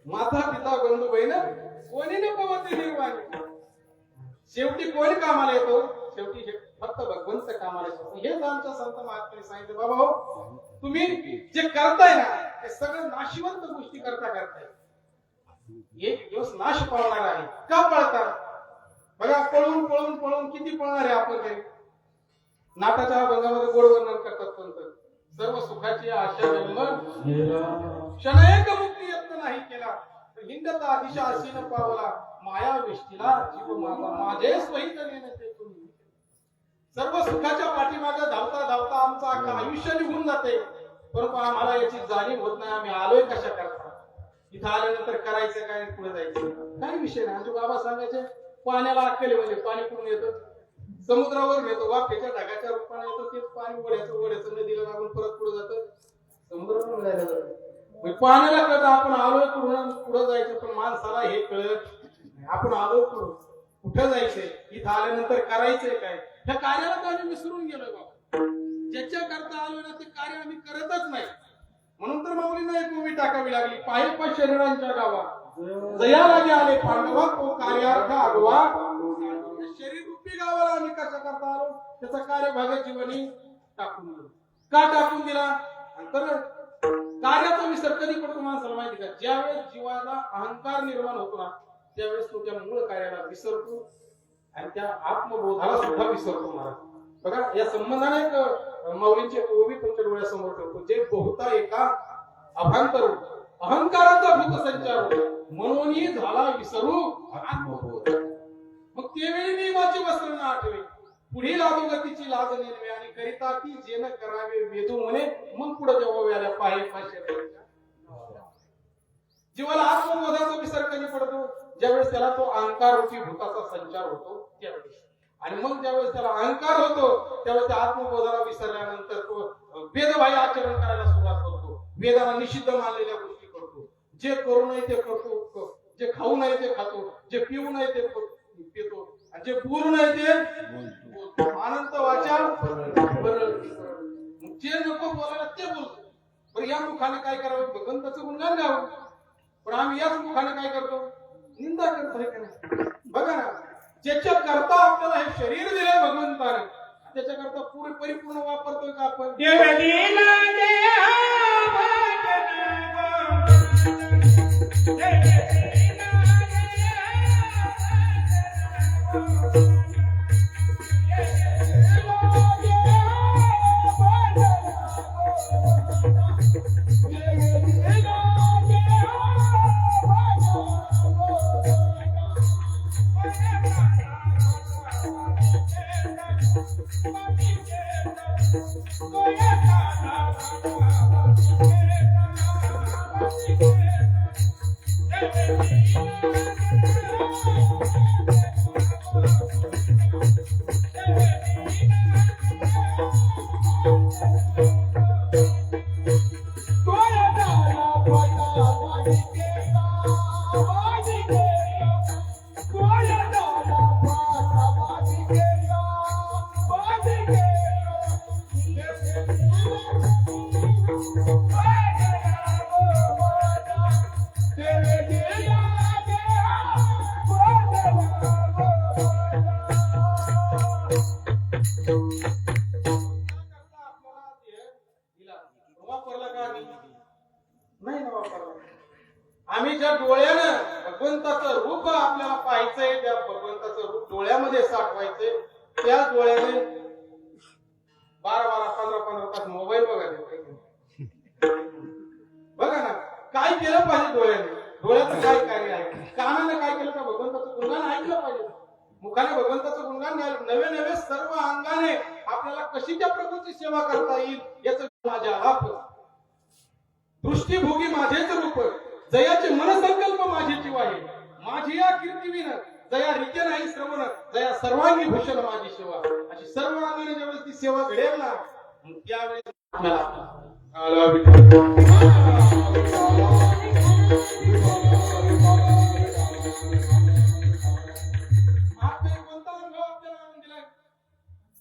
माता पिता बंधू बहीण कोणी न पवते निर्वाणी. शेवटी कोण कामाला येतो, शेवटी फक्त भगवंत कामाला येतो. हेच आमच्या संत महात्म्यांनी सांगितलं, बाबा हो तुम्ही जे करताय ना ते सगळं नाशिवंत गोष्टी करताय. एक दिवस नाश पावणार आहे. का पळतात बघा, पळून पळून पळून किती पळणार आहे आपण. ते नाटाच्या अभंगामध्ये गोड वर्णन करतात संत. सर्व सुखाची आशा जन्म क्षणएक मुक्ती यत्न नाही केला हिंदता दिशा असीन पावला माया वेष्टीला जीव माझा माझे स्वहित नेण्याचे तुम्ही सर्व सुखाच्या पाठीमागे धावता धावता आमचं अख्खं आयुष्य निघून जाते परंतु आम्हाला याची जाणीव होत नाही आम्ही आलोय कशा करता इथं आल्यानंतर करायचं काय पुढे जायचं काही विषय नाही आमचे बाबा सांगायचे पाण्याला अक्कल म्हणजे पाणी कुठून येतं समुद्रावर येतो वाफेच्या ढगाच्या रूपाने येतो तेच पाणी ओढ्याचं नदीला लागून परत पुढे जातं समुद्रातून जायला जातं पाण्याला कळतं आपण आलोय पुढे जायचं पण माणसाला हे कळत आपण आलोय कुठं जायचंय इथं आल्यानंतर करायचंय काय ह्या कार्याला तर आम्ही विसरून गेलोय बाबा ज्याच्या करता आलोय ना ते कार्य आम्ही करतच नाही म्हणून तर माऊलींना एक उभी टाकावी लागली पायपा शरीरांच्या गावा जया लागे आले पांडवा तो कार्यार्थ आगवा शरीर रूपी गावाला आम्ही कशा करता आलो त्याचा कार्यभाग जीवनी टाकून दिला का टाकून दिला तर कार्याचा विसर कधी पडतो माणसाला माहिती का ज्यावेळेस जीवाला अहंकार निर्माण होतो ना त्यावेळेस तो त्या मूळ कार्याला विसरतो आणि त्या आत्मबोधाला सुद्धा विसरतो महाराज बघा या संबंधाने एक माऊलींची ओवी तुमच्या डोळ्यासमोर ठेवतो जे बहुता एका अभांतर अहंकाराचा भूत संचार म्हणूनही झाला विसरू आत्मबोध मग त्यावेळी मी वाची वस्त्र ना आठवे पुढील अधोगतीची लाज नेनवे आणि करिता ती जेन करावे वेदू म्हणे मग पुढे जेव्हा व्याल्या पाहे पाशे जीवाला आत्मबोधाचा विसर कधी पडतो ज्यावेळेस त्याला तो अहंकार रूपी भूताचा संचार होतो त्यावेळेस आणि मग ज्यावेळेस त्याला अहंकार होतो त्यावेळेस त्या आत्मबोधाला विसरल्यानंतर तो वेदबाह्य आचरण करायला सुरुवात करतो वेदाला निषिद्ध मानलेल्या गोष्टी करतो जे करू नये ते करतो जे खाऊ नये ते खातो जे पिऊ नये ते पितो आणि जे बोलू नये ते बोलतो अनंत वाचा जे नको बोलायला ते बोलतो पण या मुखाने काय करावं भगवंताचं गुणगान गावं पण आम्ही याच मुखाने काय करतो निंदा करतोय का नाही बघा ना ज्याच्या करता आपल्याला हे शरीर दिलंय भगवंताने त्याच्या करता पुढे परिपूर्ण वापरतोय का आपण आम्ही ज्या डोळ्यानं भगवंताचं रूप आपल्याला पाहायचंय त्या भगवंताचं रूप डोळ्यामध्ये साठवायचंय त्या डोळ्याने 12-15 तास मोबाईल बघायचे बघा ना काय केलं पाहिजे डोळ्याचं काय कार्य आहे कानाने काय केलं का भगवंताचं गुणगान ऐकलं पाहिजे मुखाने भगवंताचं गुणगान गायलं नवे नवे सर्व अंगाने आपल्याला कशी त्या प्रभूची सेवा करता येईल याच माझ्या आप दृष्टीभोगी माझेच रूप जयाचे मनसंकल्प माझे जीव आहे माझी या कीर्तीविन जया रिके नाही श्रवण जया सर्वांगी भूषण माझी सेवा अशी सर्व अंगाने ज्यावेळेस ती सेवा घडेल ना त्यावेळेस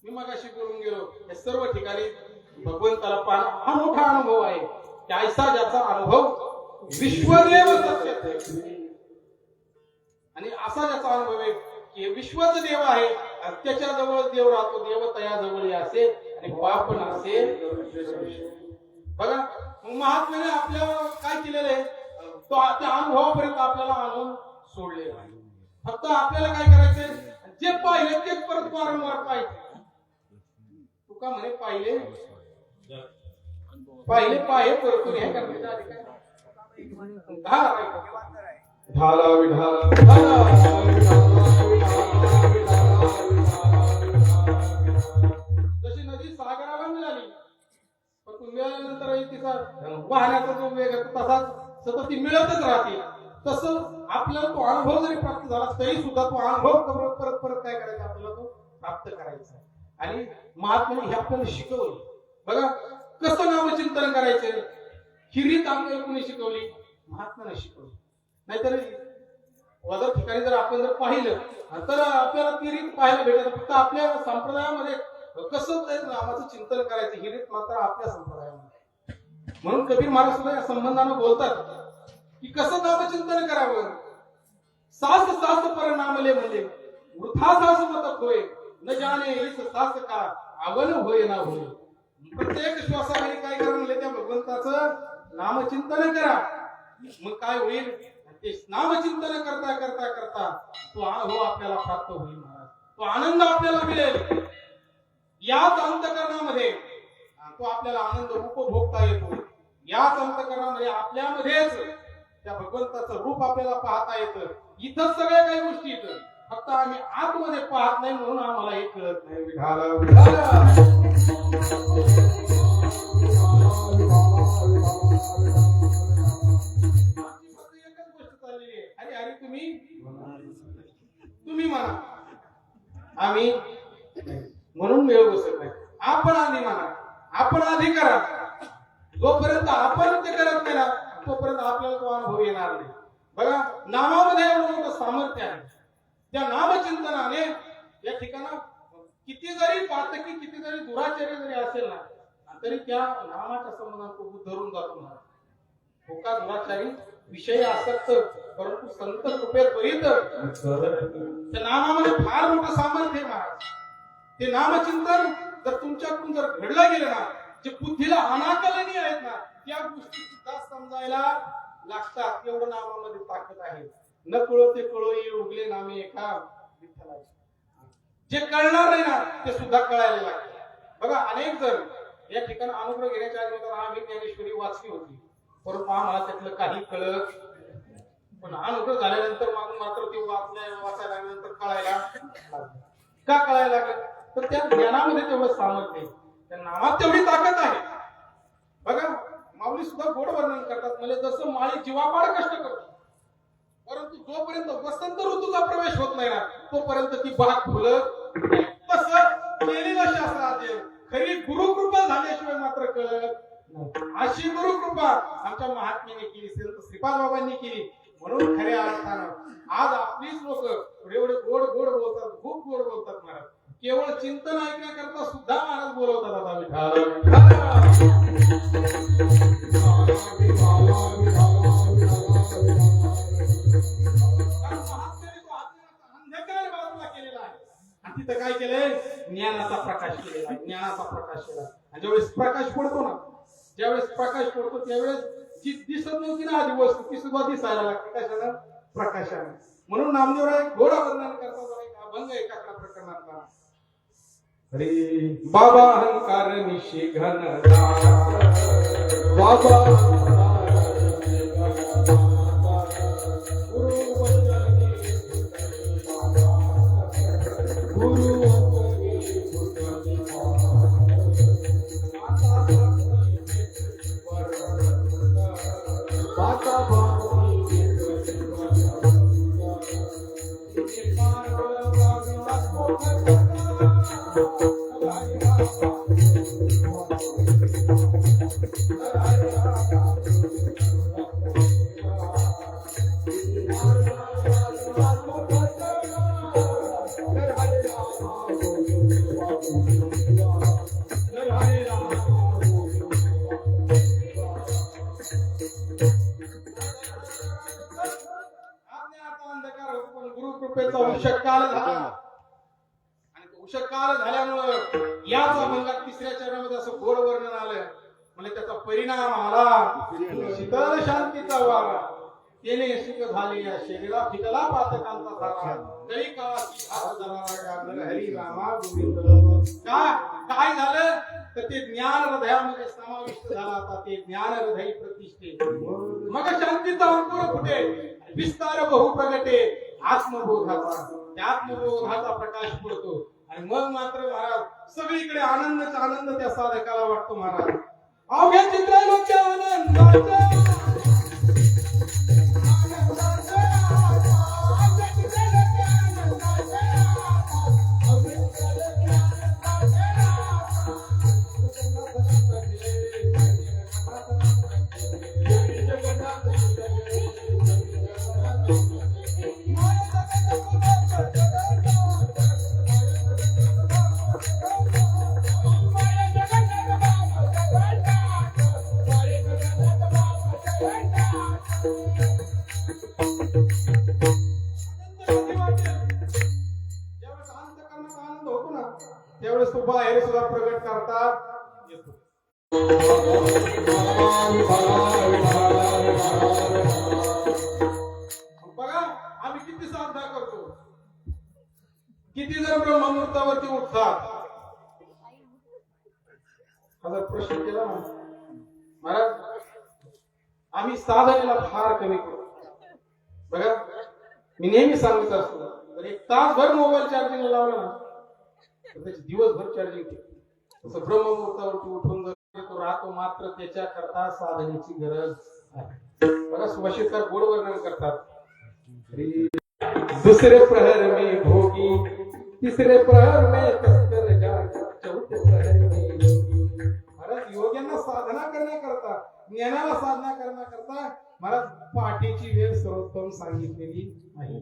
मी मगाशी बोलून गेलो या सर्व ठिकाणी भगवंताला पाहणं हा मोठा अनुभव आहे त्याचा ज्याचा अनुभव विश्वदेव सत्य आणि असा ज्याचा अनुभव आहे की विश्वच देव आहे त्याच्या जवळ देव राहतो देव तया जवळ असे आणि पाप नसे बघा महात्म्याने आपल्याला काय केलेलं आहे तो त्या अनुभवापर्यंत आपल्याला आणून सोडलेला आहे फक्त आपल्याला काय करायचंय जे पाहिले तेच परत वारंवार पाहिजे तुका म्हणे पाहिले पाहिले पाहे परतून हे करण्याच्या आधी काय ढाला जशी नदी सागराला मिळाली पण मिळाल्यानंतर तिचा वाहण्याचा जो वेग आहे तसाच सतत ती मिळतच राहते. तसं आपल्याला तो अनुभव जरी प्राप्त झाला तरी सुद्धा तो अनुभव परत परत काय करायचा आपल्याला तो प्राप्त करायचा. आणि महात्म्याने हे आपल्याला शिकवलं. बघा कसं नामचिंतन करायचं ही रीत आपल्याला कोणी शिकवली? महात्म्याने शिकवली. नाहीतर वदर ठिकाणी जर आपण जर पाहिलं तर आपल्याला ती रीत पाहायला भेटत. फक्त आपल्या संप्रदायामध्ये कसं नामाचं चिंतन करायचं ही रीत मात्र आपल्या संप्रदायामध्ये. म्हणून कबीर महाराज सुद्धा या संबंधानं बोलतात की कसं नामचिंतन करावं. सास सास पर नामले म्हणले वृथा सास मत होय न जाणे इस सास का आवन होय ना होय. प्रत्येक श्वासाखाली काय करा म्हणले त्या भगवंताचं नामचिंतन करा. मग काय होईल? ते नामचिंतन करता करता करता तो अनुभव आपल्याला प्राप्त होईल महाराज. तो आनंद आपल्याला मिळेल. याच अंतकरणामध्ये तो आपल्याला आनंद उपभोगता येतो. याच अंतकरणामध्ये आपल्यामध्येच त्या भगवंताचं रूप आपल्याला पाहता येतं. इथं सगळ्या काही गोष्टी येतं फक्त आम्ही आतमध्ये पाहत नाही म्हणून आम्हाला हे कळत नाही. अरे अरे तुम्ही म्हणा आम्ही म्हणून मिळू बसत नाही. आपण आधी म्हणा आपण आधी करा. जोपर्यंत आपण ते करत नाही ना तोपर्यंत आपल्याला तो अनुभव येणार नाही. बघा नामामध्ये एवढं मोठं सामर्थ्य आहे. त्या नामचिंतनाने या ठिकाणा किती जरी पातकी किती जरी दुराचार्य जरी असेल ना तरी त्या नामाच्या संबंधात तो धरून जातो ना. होका दुराचारी विषय आसक्त परंतु संत कृपेपर्यंत त्या नामामध्ये फार मोठं सामर्थ्य आहे महाराज. ते नामचिंतन जर तुमच्याकडून जर घडलं गेलं ना जे बुद्धीला अनाकलनीय आहेत ना त्या गोष्टी सुद्धा समजायला लागतात. एवढं नामामध्ये ताकद आहे. न कळो ते कळो ये उगले नामे एका विठ्ठलाचे. जे कळणार नाही ना ते सुद्धा कळायला लागते. बघा अनेक जण या ठिकाणी अनुग्रह घेण्याच्या आधी आम्ही ज्ञानेश्वरी वाचली होती परंतु आम्हाला त्यातलं काही कळत पण अनुग्रह झाल्यानंतर मात्र ते वाचायला लागल्यानंतर कळायला का कळायला लागलं तर त्या ज्ञानामध्ये तेवढं सामर्थ्य आहे. त्या नामात तेवढी ताकद आहे. बघा माऊली सुद्धा गोड वर्णन करतात. म्हणजे जसं माळी जीवापाड कष्ट करतो परंतु जोपर्यंत वसंत ऋतूचा प्रवेश होत नाही ना तोपर्यंत ती बाग फुलत नाही. तसं केलेलं शास्त्राध्ययन खरी गुरुकृपा झाल्याशिवाय मात्र कळत नाही. अशी गुरुकृपा आमच्या महात्म्याने केली संत श्रीपाद बाबांनी केली. म्हणून खऱ्या अर्थानं आज आपलीच लोक एवढे गोड गोड बोलतात खूप गोड बोलतात महाराज. केवळ चिंतन ऐकण्याकरता सुद्धा महाराज बोलवतात. आता अंधकार बाजूला केलेला आहे आणि तिथं काय केलंय ज्ञानाचा प्रकाश केलेला आहे. ज्ञानाचा प्रकाश केला आणि ज्यावेळेस प्रकाश पडतो ना ज्यावेळेस प्रकाश पडतो त्यावेळेस जी दिसत नव्हती ना आधी वस्तू ती सुद्धा दिसायला लागते. कशानं? प्रकाशानं. म्हणून नामदेवराय घोडा वर्णन करतात अभंग एकाकडा प्रकरणातला अरे बाबा अहंकार निशी घन बाबा उषकाल झाला आणि उषकाल झाल्यामुळं याच अभंगात तिसऱ्या चरणामध्ये असं गोड वर्णन आलं. म्हणजे त्याचा परिणाम आला शीतल शांतीचा वारा तेने सुख झाले या शरीरा फिटला पातकांचा सारा तरी काळाची हरी रामा गोविंद. काय झालं तर ते ज्ञान हृदयामध्ये समाविष्ट झाला. आता ते ज्ञान हृदय प्रतिष्ठे मग शांतीचा अंकुर फुटे विस्तार बहु प्रगटे आत्मबोधाचा. त्या आत्मबोधाचा प्रकाश पडतो आणि मग मात्र महाराज सगळीकडे आनंदच आनंद त्या साधकाला वाटतो. महाराज अवघ्या चित्रलोक्या आनंदाचा त्यावेळेस तो बाहेर सुद्धा प्रगट करतात येतो. बघा आम्ही किती साधना करतो, किती जण ब्रह्ममुहूर्तावरती उठतात. आता प्रश्न केला ना महाराज, आम्ही साधनेला फार कमी करतो. बघा मी नेहमी सांगत असतो, तर एक तासभर मोबाईल चार्जिंग लावला ना त्याची दिवसभर चार्जिंग केली. तसं ब्रह्ममुहूर्तावरती उठून जर तो राहतो मात्र त्याच्या करता साधनेची गरज आहे. बघा सुभाषितकार गोड वर्णन करतात. दुसरे प्रहर में भोगी, तिसरे प्रहर में तस्कर जागा, चौथे प्रहर में योगी. महाराज योग्यांना साधना करण्याकरता, ज्ञानाला साधना करण्याकरता महाराज पहाटेची वेळ सर्वोत्तम सांगितलेली आहे.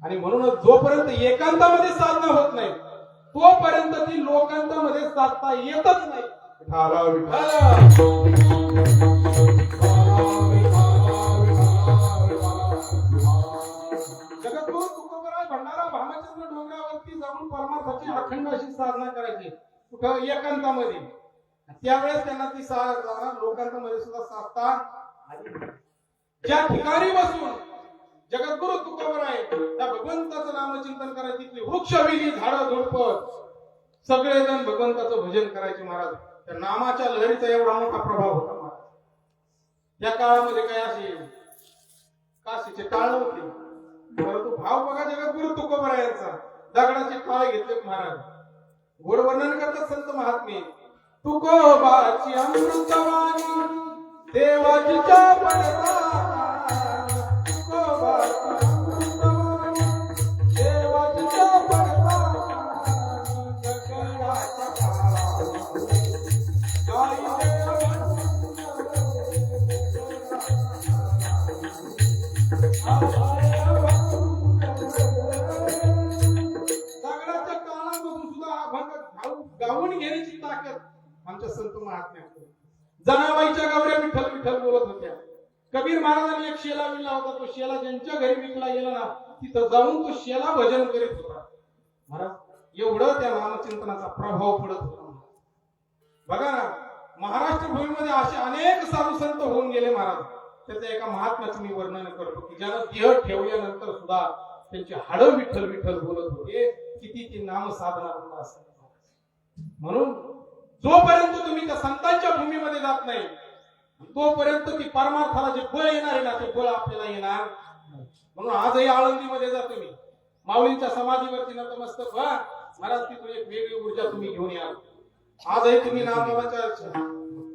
आणि म्हणूनच जोपर्यंत एकांतामध्ये साधना होत नाही तोपर्यंत ती लोकांतामध्ये साधता येतच नाही. जगद्गुरु तुकोबराय भंडारा भामचंद्र डोंगरावरती जाऊन परमार्थाची अखंड अशी साधना करायची कुठं एकांतामध्ये. त्यावेळेस त्यांना ती साधना लोकांतामध्ये सुद्धा साधता आली. ज्या ठिकाणी बसून जगद्गुरु तुकोबराय त्या भगवंताचं नामचिंतन करायचे, तिथली वृक्षवेली झाडं झुडपं सगळेजण भगवंताचं भजन करायचे. महाराज त्या नामाच्या लहरीचा एवढा मोठा प्रभाव होता. महाराज त्या काळामध्ये काय असे काशीचे टाळ होते, परंतु भाव बघा जगद्गुरु तुकोबरायांचा. दगडाचे टाळ घेतले महाराज. गोड वर्णन करतात संत महात्मे. तुकोबाची अमृतवाणी देवाची पडता, गाऊन घेण्याची ताकद आमच्या संत महात्म्याकडे. जनाबाईच्या गावऱ्या विठ्ठल विठ्ठल बोलत होत्या. कबीर महाराजांनी एक शेला विकला होता. तो शेला ज्यांच्या घरी विकला गेला ना तिथं जाऊन तो शेला भजन करीत होता. महाराज एवढं त्या नामचिंतनाचा प्रभाव पडत होता. बघा ना महाराष्ट्र भूमीमध्ये असे अनेक साधू संत होऊन गेले महाराज. त्याच्या एका महात्म्याचं मी वर्णन करतो की ज्यानं देह ठेवल्यानंतर सुद्धा त्यांची हाडं विठ्ठल विठ्ठल बोलत होते. किती ती नाम साधना होता असं. म्हणून जोपर्यंत तुम्ही त्या संतांच्या भूमीमध्ये जात नाही तोपर्यंत ती परमार्थाला जे बळ येणार आहे ना ते बळ आपल्याला येणार नाही. म्हणून आजही आळंदीमध्ये जा तुम्ही, माऊलींच्या समाधीवरती नतमस्तक व्हा. महाराज तिथून एक वेगळी ऊर्जा तुम्ही घेऊन या. आजही तुम्ही नामदेवाच्या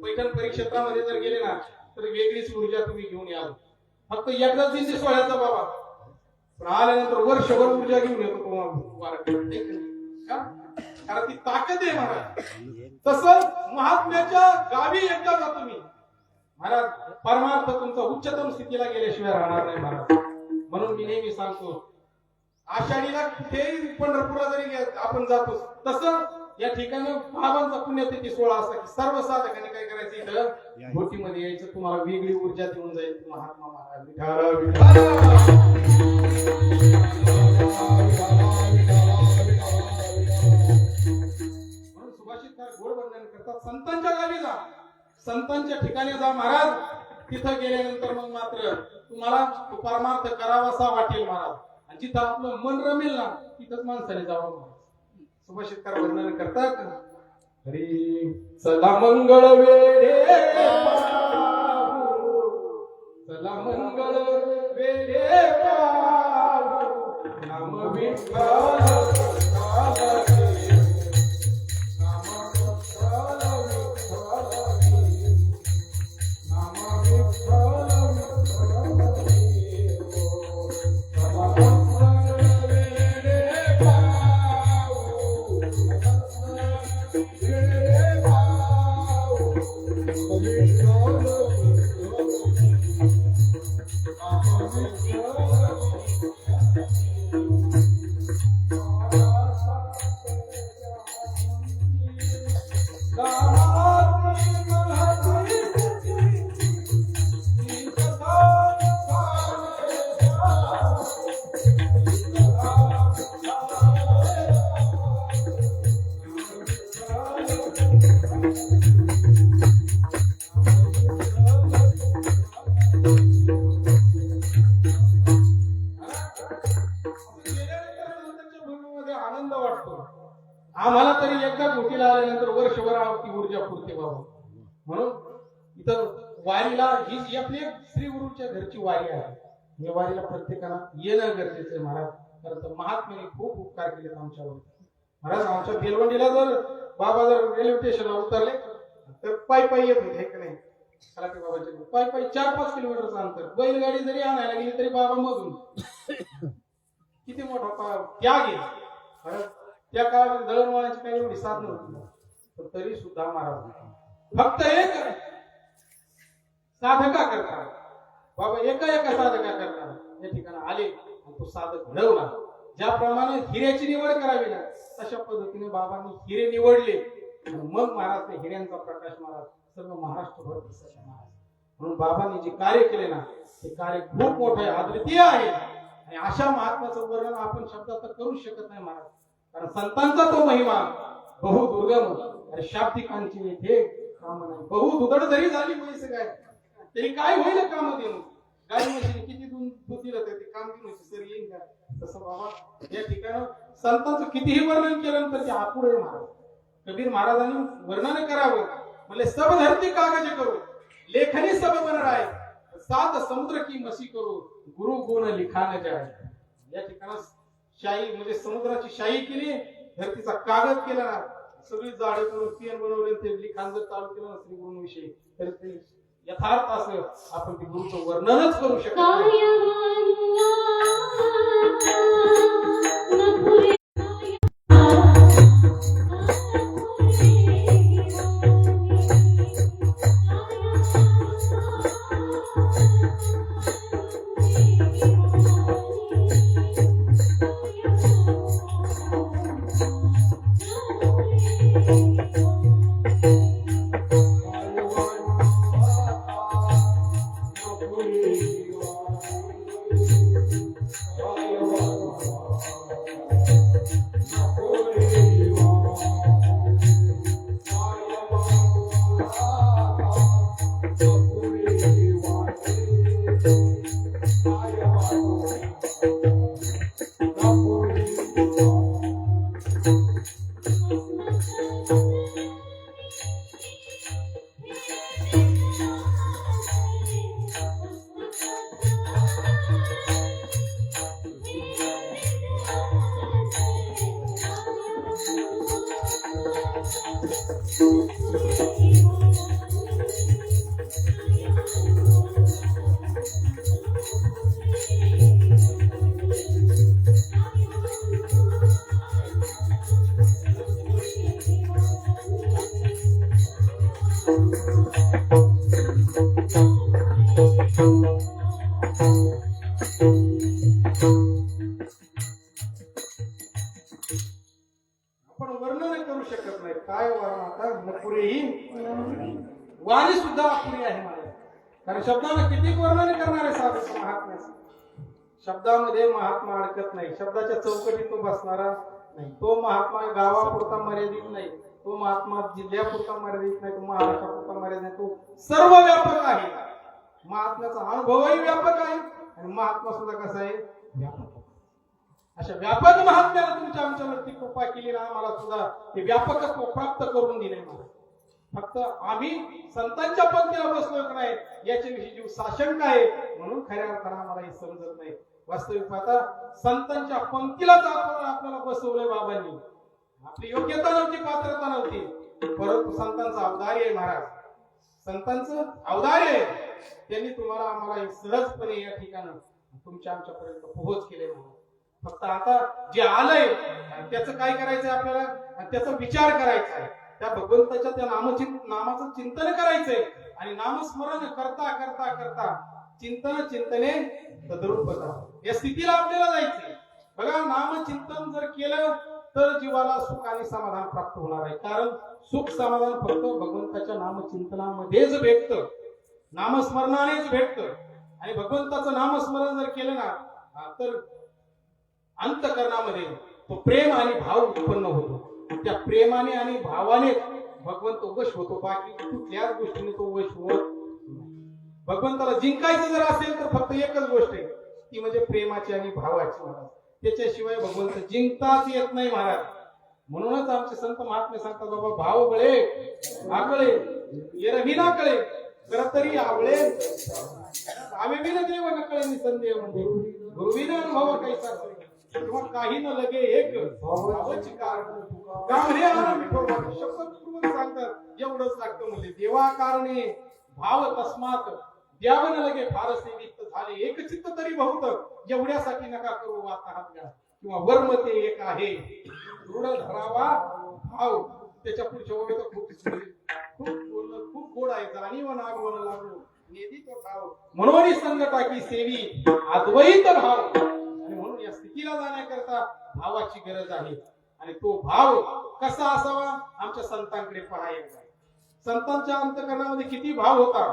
पैठण परिक्षेत्रामध्ये जर गेले ना तर वेगळीच ऊर्जा तुम्ही घेऊन या. फक्त एकदाच दिंडी सोहळ्याचा बाबा, पण आल्यानंतर वर्षभर ऊर्जा घेऊन येतो तुम्हाला. कारण ती ताकद आहे महाराज. तसं महात्म्याच्या गावी एकदा जा तुम्ही महाराज, परमार्थ तुमचा उच्चतम स्थितीला गेल्याशिवाय राहणार नाही महाराज. म्हणून मी नेहमी सांगतो आषाढीला कुठेही पंढरपूरला जरी आपण जातो तसं या ठिकाणी बाबांचा पुण्यतिथी सोहळा असला की सर्व साधकांनी काय करायचं इथं भोटीमध्ये यायचं. तुम्हाला वेगळी ऊर्जा देऊन जाईल महात्मा महाराज. म्हणून सुभाषितकार गोड वर्णन करतात संतांच्या गावी जा, संतांच्या ठिकाणी जा महाराज. तिथं गेल्यानंतर मग मात्र तुम्हाला तो परमार्थ करावासा वाटेल महाराज. आणि जिथं आपलं मन रमेल ना तिथंच माणसाने जावं महाराज. सुभाषितकार वर्णन करतात हरी चला मंगळ वेळे पाहू, चला मंगळ वेळे पाहू, नाम विठ्ठल आनंद वाटतो. आम्हाला तरी एकदा मोठीला आल्यानंतर वर्षभर आवती ऊर्जा पुरते बाबा. म्हणून इथं वारीला ही आपली श्री गुरुच्या घरची वारी आहे. या वारीला प्रत्येकाला येणं गरजेचं आहे महाराज. खरं महात्म्याने खूप उपकार केले आमच्यावर महाराज. आमच्या बेलवंडीला जर बाबा जर रेल्वे स्टेशनला उतरले तर पायी पायी येत होते की नाही. खलाटे बाबाचे पायी पायी 4-5 किलोमीटरचं अंतर. बैलगाडी जरी आणायला गेली तरी बाबा मधून किती मोठा त्याग आहे. खरं त्या काळात दळणवळणाची काही एवढी साधनं होती, पण तरी सुद्धा महाराज फक्त एक साधका करतात बाबा. एका साधका करतात या ठिकाणी आले आणि तो साधक घडवला. ज्याप्रमाणे हिऱ्याची निवड करावी ना तशा पद्धतीने बाबांनी हिरे निवडले आणि मग महाराज ते हिऱ्यांचा प्रकाश महाराज सर्व महाराष्ट्रभर दिसत आहे महाराज. म्हणून बाबांनी जे कार्य केले ना ते कार्य खूप मोठं आहे, अद्वितीय आहे. आणि अशा महात्म्याचं वर्णन आपण शब्दात करूच शकत नाही महाराज. कारण संतांचा तो महिमा बहुदुर्गम आणि शाब्दिकांची येथे काम नाही. बहुदुधड जरी झाली म्हैस गाय तरी काय होईल काम देऊन. गाय म्हशीने किती दूध दिलं ते काम देऊन सर येईल का. तसं बाबा या ठिकाणी संतांचं कितीही वर्णन केलं तर ते अपुरे महाराज. कबीर महाराजांनी वर्णन करावं म्हणजे सब धरती कागज करू लेखनी सब बन राय, 7 समुद्र की मसी करू गुरु गुण लिखाण जाय. या ठिकाणी शाही म्हणजे समुद्राची शाही केली, धरतीचा कागद केला ना, सगळी जाळे करून पेन बनवले. ते लिखाण जर चालू केलं ना श्री गुरुविषयी तर ते यथार्थ असं आपण ते गुरुचं वर्णनच करू शकत नाही. आपण वर्णन करू शकत नाही. काय वर्ण आता नपुरेही वाणी सुद्धा अपुरी आहे मला. कारण शब्दानं किती वर्णन करणार आहे साधक महात्म्याचं. शब्दामध्ये महात्मा अडकत नाही. शब्दाच्या चौकटीत तो बसणारा नाही. तो महात्मा गावापुरता मर्यादित नाही. तो महात्मा जिल्ह्यापुरता मर्यादित नाही. तो महाराष्ट्रापुरता मर्यादित नाही. तो सर्व व्यापक आहे. महात्म्याचा अनुभवही व्यापक आहे आणि महात्मा सुद्धा कसा आहे व्यापक. अशा व्यापक महात्म्याला तुमच्या आमच्यावरती कृपा केली ना, आम्हाला सुद्धा ते व्यापकत्व प्राप्त करून दिले मला. फक्त आम्ही संतांच्या पंक्तीला बसलोय का नाही याच्याविषयी जीव साशंक आहे, म्हणून खऱ्या अर्थानं आम्हाला हे समजत नाही. वास्तविक पाहता संतांच्या पंक्तीलाच आपल्याला बसवलंय बाबांनी. आपली योग्यता नव्हती, पात्रता नव्हती, परंतु संतांचं औदार्य आहे महाराज, संतांचं औदार्य आहे. त्यांनी तुम्हाला आम्हाला सहजपणे या ठिकाणी तुमच्या आमच्यापर्यंत पोहोच केले. फक्त आता जे आलंय त्याचं काय करायचंय आपल्याला, त्याचा विचार करायचा आहे. त्या भगवंताच्या त्या नामाचं चिंतन करायचंय आणि नामस्मरण करता करता करता चिंतने तद्रूप बघा या स्थितीला आपल्याला जायचंय. बघा, नामचिंतन जर केलं तर जीवाला सुख आणि समाधान प्राप्त होणार आहे. कारण सुख समाधान फक्त भगवंताच्या नामचिंतनामध्येच भेटतं, नामस्मरणानेच भेटतं. आणि भगवंताचं नामस्मरण जर केलं ना तर अंतःकरणामध्ये तो प्रेम आणि भाव उत्पन्न होतो. त्या प्रेमाने आणि भावाने भगवंत वश होतो, बाकी कुठल्याच गोष्टीने तो वश होत. भगवंताला जिंकायचं जर असेल तर फक्त एकच गोष्ट आहे, ती म्हणजे प्रेमाची आणि भावाची महाराज. त्याच्याशिवाय भगवंत जिंकताच येत नाही महाराज. म्हणूनच आमचे संत महात्मे सांगतात, बाबा भाव बळे आकळे येरवी ना कळे खर तरी आवळे आम्ही बिन देव नकळे निसंदेह म्हणजे गुरुविना अनुभव कैसा किंवा काही न लगे एक भावाची कारण गाणे आला विठोबा शपथपूर्वक सांगतात एवढंच लागतं म्हणजे देवा कारणे भाव तस्मात द्यावं न लगे फारसे वित्त झाले एक चित्त तरी बहुत एवढ्यासाठी नका करू वाता हात घ्या किंवा वर्म ते एक आहे दृढ धरावा भाव. त्याच्या पुढच्या ओळी तर खूप गोड आहे. जाणीव नागवण लागलो नेदी तो भाव म्हणून संगटाकी सेवी अद्वैत भाव. आणि म्हणून या स्थितीला जाण्याकरता भावाची गरज आहे. आणि तो भाव कसा असावा, आमच्या संतांकडे पाहायचा. संतांच्या अंतःकरणामध्ये किती भाव होता.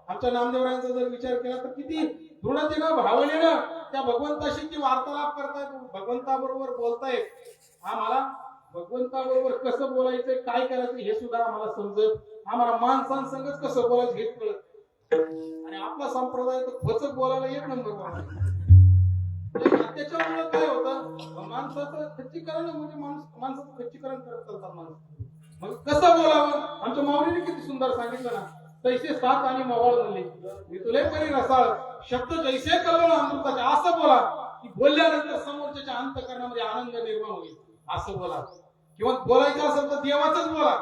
आमच्या नामदेवरायांचा जर विचार केला तर किती दृढतेनं भावनेनं त्या भगवंताशी ती वार्तालाप करतायत, भगवंताबरोबर बोलतायत. आम्हाला भगवंताबरोबर कसं बोलायचंय, काय करायचं हे सुद्धा आम्हाला समजत. आम्हाला माणसांसंगच कसं बोलायचं हेच कळत. आणि आपला संप्रदाय तर खोचक बोलायला एक नंबर. त्याच्यामुळे काय होतं, माणसाचं खच्चीकरण म्हणजे माणसाचं खच्चीकरण करत चालतात माणसं. मग कसं बोलावं, आमच्या माऊलीने किती सुंदर सांगितलं ना, तैसे सात आणि मवाळ म्हणले मी तुले परी रसाळ शब्द जैसे कळवलं अमृताचे. असं बोला की बोलल्यानंतर समोरच्या अंतःकरणामध्ये आनंद निर्माण होईल, असं बोला. किंवा बोलायचं असेल तर देवाचंच बोला,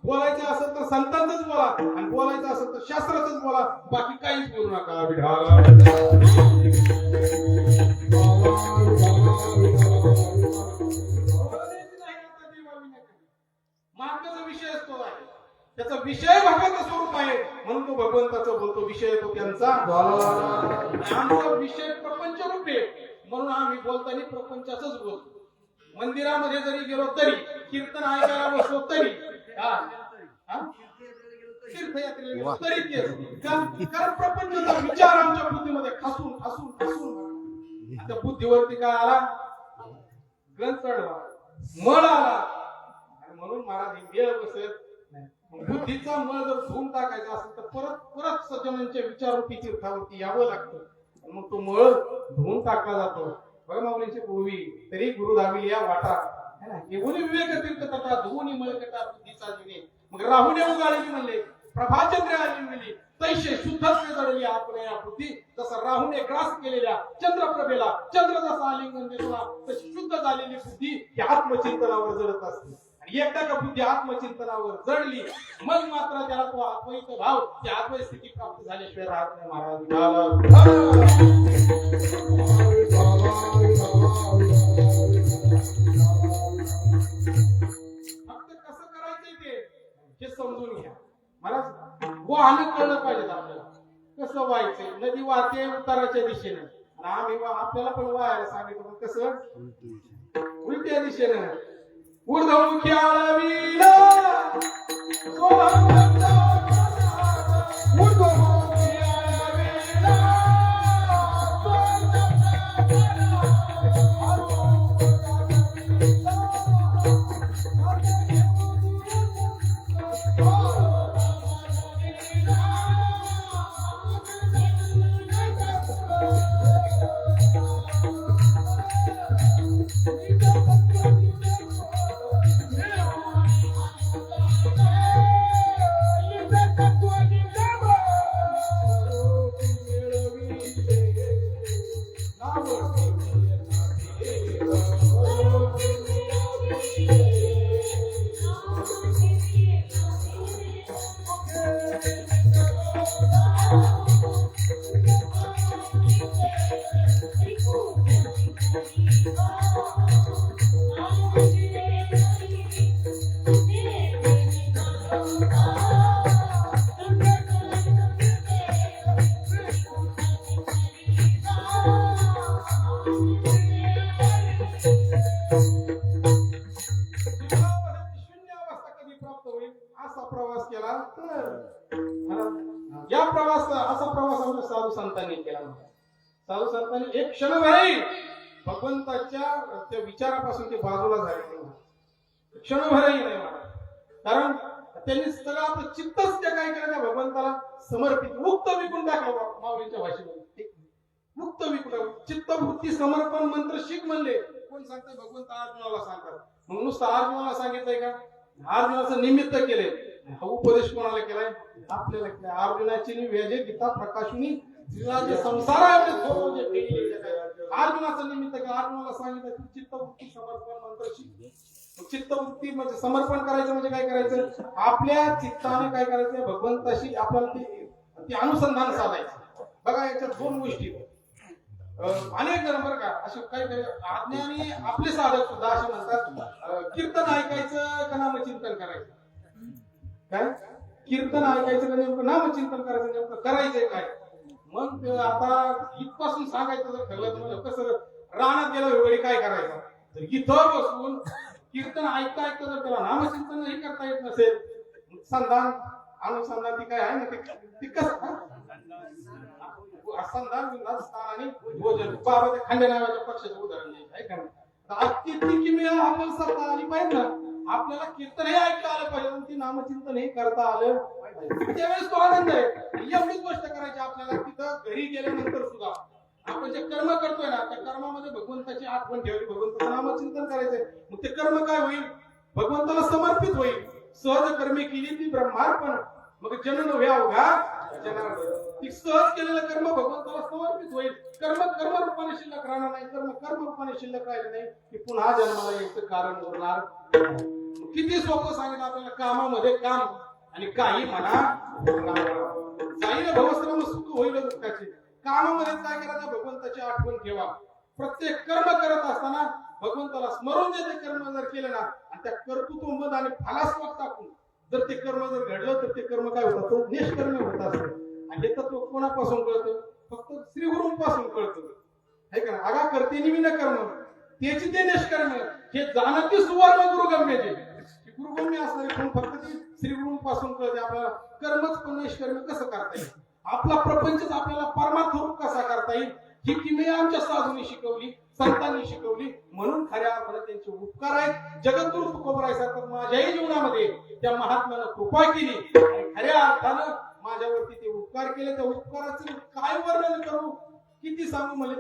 बोलायचं असेल तर संतांचंच बोला, आणि बोलायचं असेल तर शास्त्राचंच बोला, बाकी काहीच बोलू नका. मार्गाचा विषय असतो आहे, त्याचा विषय भगवंत स्वरूप आहे म्हणून तो भगवंताचा बोलतो. विषय तो त्यांचा, आमचा विषय प्रपंच रूप आहे म्हणून आम्ही बोलताना प्रपंचाचंच बोलतो. मंदिरामध्ये जरी गेलो तरी, कीर्तन ऐकायला बसलो तरी, तीर्थयात्रेला तरी तेच. कारण प्रपंचाचा विचार आमच्या बुद्धीमध्ये खासून खासून खासून त्या बुद्धीवरती काय आला, ग्रंथ चढला, मळ आला. आणि म्हणून महाराज वेळ बसत बुद्धीचा मळ जर धुवून टाकायचा असेल तर परत परत सज्जनांच्या विचाररूपी तीर्थावरती यावं लागतं. मग तो मळ धुवून टाकला जातो. बघा माऊलींची पूर्वी तरी गुरु धाविली या वाटा एवढी विवेक तीर्थ कथा धुवून मळकटा बुद्धीचा जिने. मग राहुने उगाळली म्हणले, प्रभाचंद्र आली म्हणली, तैसे शुद्धत्व जडली आपण या बुद्धी. जसं राहुने ग्रास केलेल्या चंद्रप्रभेला चंद्र जसा आलिंगन देतला तशी शुद्ध झालेली बुद्धी या आत्मचिंतनावर जडत असते. आणि एकदा का बुद्धी आत्मचिंतनावर जडली मग मात्र त्याला तो अद्वैत भाव, ती अद्वैत स्थिती प्राप्त झाल्याशिवाय राहत नाही महाराज. फक्त कसं करायचंय ते हे समजून घ्या महाराज. वाहन कळलं पाहिजे आपल्याला कसं व्हायचंय. नदी वाहते उत्तराच्या दिशेने आणि आम्ही आपल्याला पण वाहायला सांगितलं, कसं उलट्या दिशेने. ऊर्ध्वमुखी आळविला साधू संतांनी केला नव्हता. साधू संतांनी एक क्षणभरही भगवंताच्या त्या विचारापासून ते बाजूला झाले नाही, क्षणभरही नाही महाराज. कारण त्यांनी सगळं आपलं चित्तच त्या काय केलं, त्या भगवंताला समर्पित, मुक्त विकून टाकलं. माऊलीच्या भाषेमध्ये मुक्त विकून, चित्तवृत्ती समर्पण मंत्र शिक म्हणले. कोण सांगतंय? भगवंत अर्जुनाला सांगतात. मग नुसतं अर्जुनाला सांगितलंय का? अर्जुनाचं निमित्त केले. हा उपदेश कोणाला केलाय? आपल्याला केलाय. अर्जुनाची वेजे गीता प्रकाशनी संसाराचं निमित्त केलं. अर्जुनाला सांगितलं चित्तवृत्ती समर्पण मंत्र शिक. चित्तवृत्ती म्हणजे समर्पण करायचं म्हणजे काय करायचं? आपल्या चित्ताने काय करायचं? भगवंताशी आपल्याला ते अनुसंधान साधायचं. बघा याच्यात दोन गोष्टी. अनेक जण बरं का असे काही काही अज्ञानी आपले साधक सुद्धा असे म्हणतात, कीर्तन ऐकायचं का नामचिंतन करायचं? काय कीर्तन ऐकायचं का नेमकं नामचिंतन करायचं? नेमकं करायचंय काय? मग आता इथपासून सांगायचं जर ठरलं तर म्हणजे कसं, रानात गेलं वेळी काय करायचं? तर इथं बसून कीर्तन ऐकता ऐकता जर त्याला नामचिंतनही करता येत नसेल, संधान अनुसंधान ती काय आहे ना, ती कसं संधान स्थान आणि भोजन. बाबा ते खांडे नावाच्या पक्षाचं उदाहरण आहे का नाही? किती आपण सत्ता आली पाहिजे ना, आपल्याला कीर्तन हे ऐकता आलं पाहिजे, ती नामचिंतन हे करता आलं पाहिजे. त्यावेळेस तो आनंद आहे. एवढीच गोष्ट करायची आपल्याला. तिथं घरी गेल्यानंतर सुद्धा आपण जे कर्म करतोय ना, त्या कर्मामध्ये भगवंताची आठवण ठेवली, भगवंताचं नामचिंतन करायचंय. मग ते कर्म काय होईल? भगवंताला समर्पित होईल. सहज कर्मे केली ती ब्रह्मार्पण, मग जनन व्यावघा जनार्दन. ती सहज केलेलं कर्म भगवंताला समर्पित होईल. कर्म कर्म रूपाने शिल्लक राहणार नाही. कर्म रूपाने शिल्लक राहिले नाही की पुन्हा जन्माला यायचं कारण उरणार. किती सोपं सांगितलं आपल्याला. कामामध्ये काम आणि काही म्हणा जाईल भवश्रम सुख होईल दुःखाचे. कामामध्ये काय करायचं? भगवंताची आठवण ठेवा. प्रत्येक कर्म करत असताना भगवंताला स्मरून जे ते कर्म जर केलं ना, आणि त्या कर्तृत्व आणि फलास्पद टाकून जर ते कर्म जर घडलं तर ते कर्म काय होतात? तो निष्कर्म होत असतं. आणि हे तत्व कोणापासून कळतं? फक्त श्री गुरूंपासून कळतं, है का? आगा करते निमिन कर्म त्याची ते निष्कर्म हे जाणती सुवर्ण गुरुगम्याचे. गुरुगम्य असणारे पण फक्त ते श्री गुरूंपासून कळते आपल्याला. कर्मच पण निष्कर्म कसं करता येईल? आपला प्रपंचच आपल्याला परमार्थ रूप कसा करता येईल? ही किमया आमच्या साधूंनी शिकवली, संतांनी शिकवली. म्हणून खऱ्या अर्थाने त्यांचे उपकार आहेत. जगद्गुरु तुकोबरायसारखं माझ्याही जीवनामध्ये त्या महात्म्यानं कृपा केली आणि खऱ्या अर्थानं माझ्यावरती ते उपकार केले. त्या उपकाराचं काय वर्णन करू, किती सांगू? मला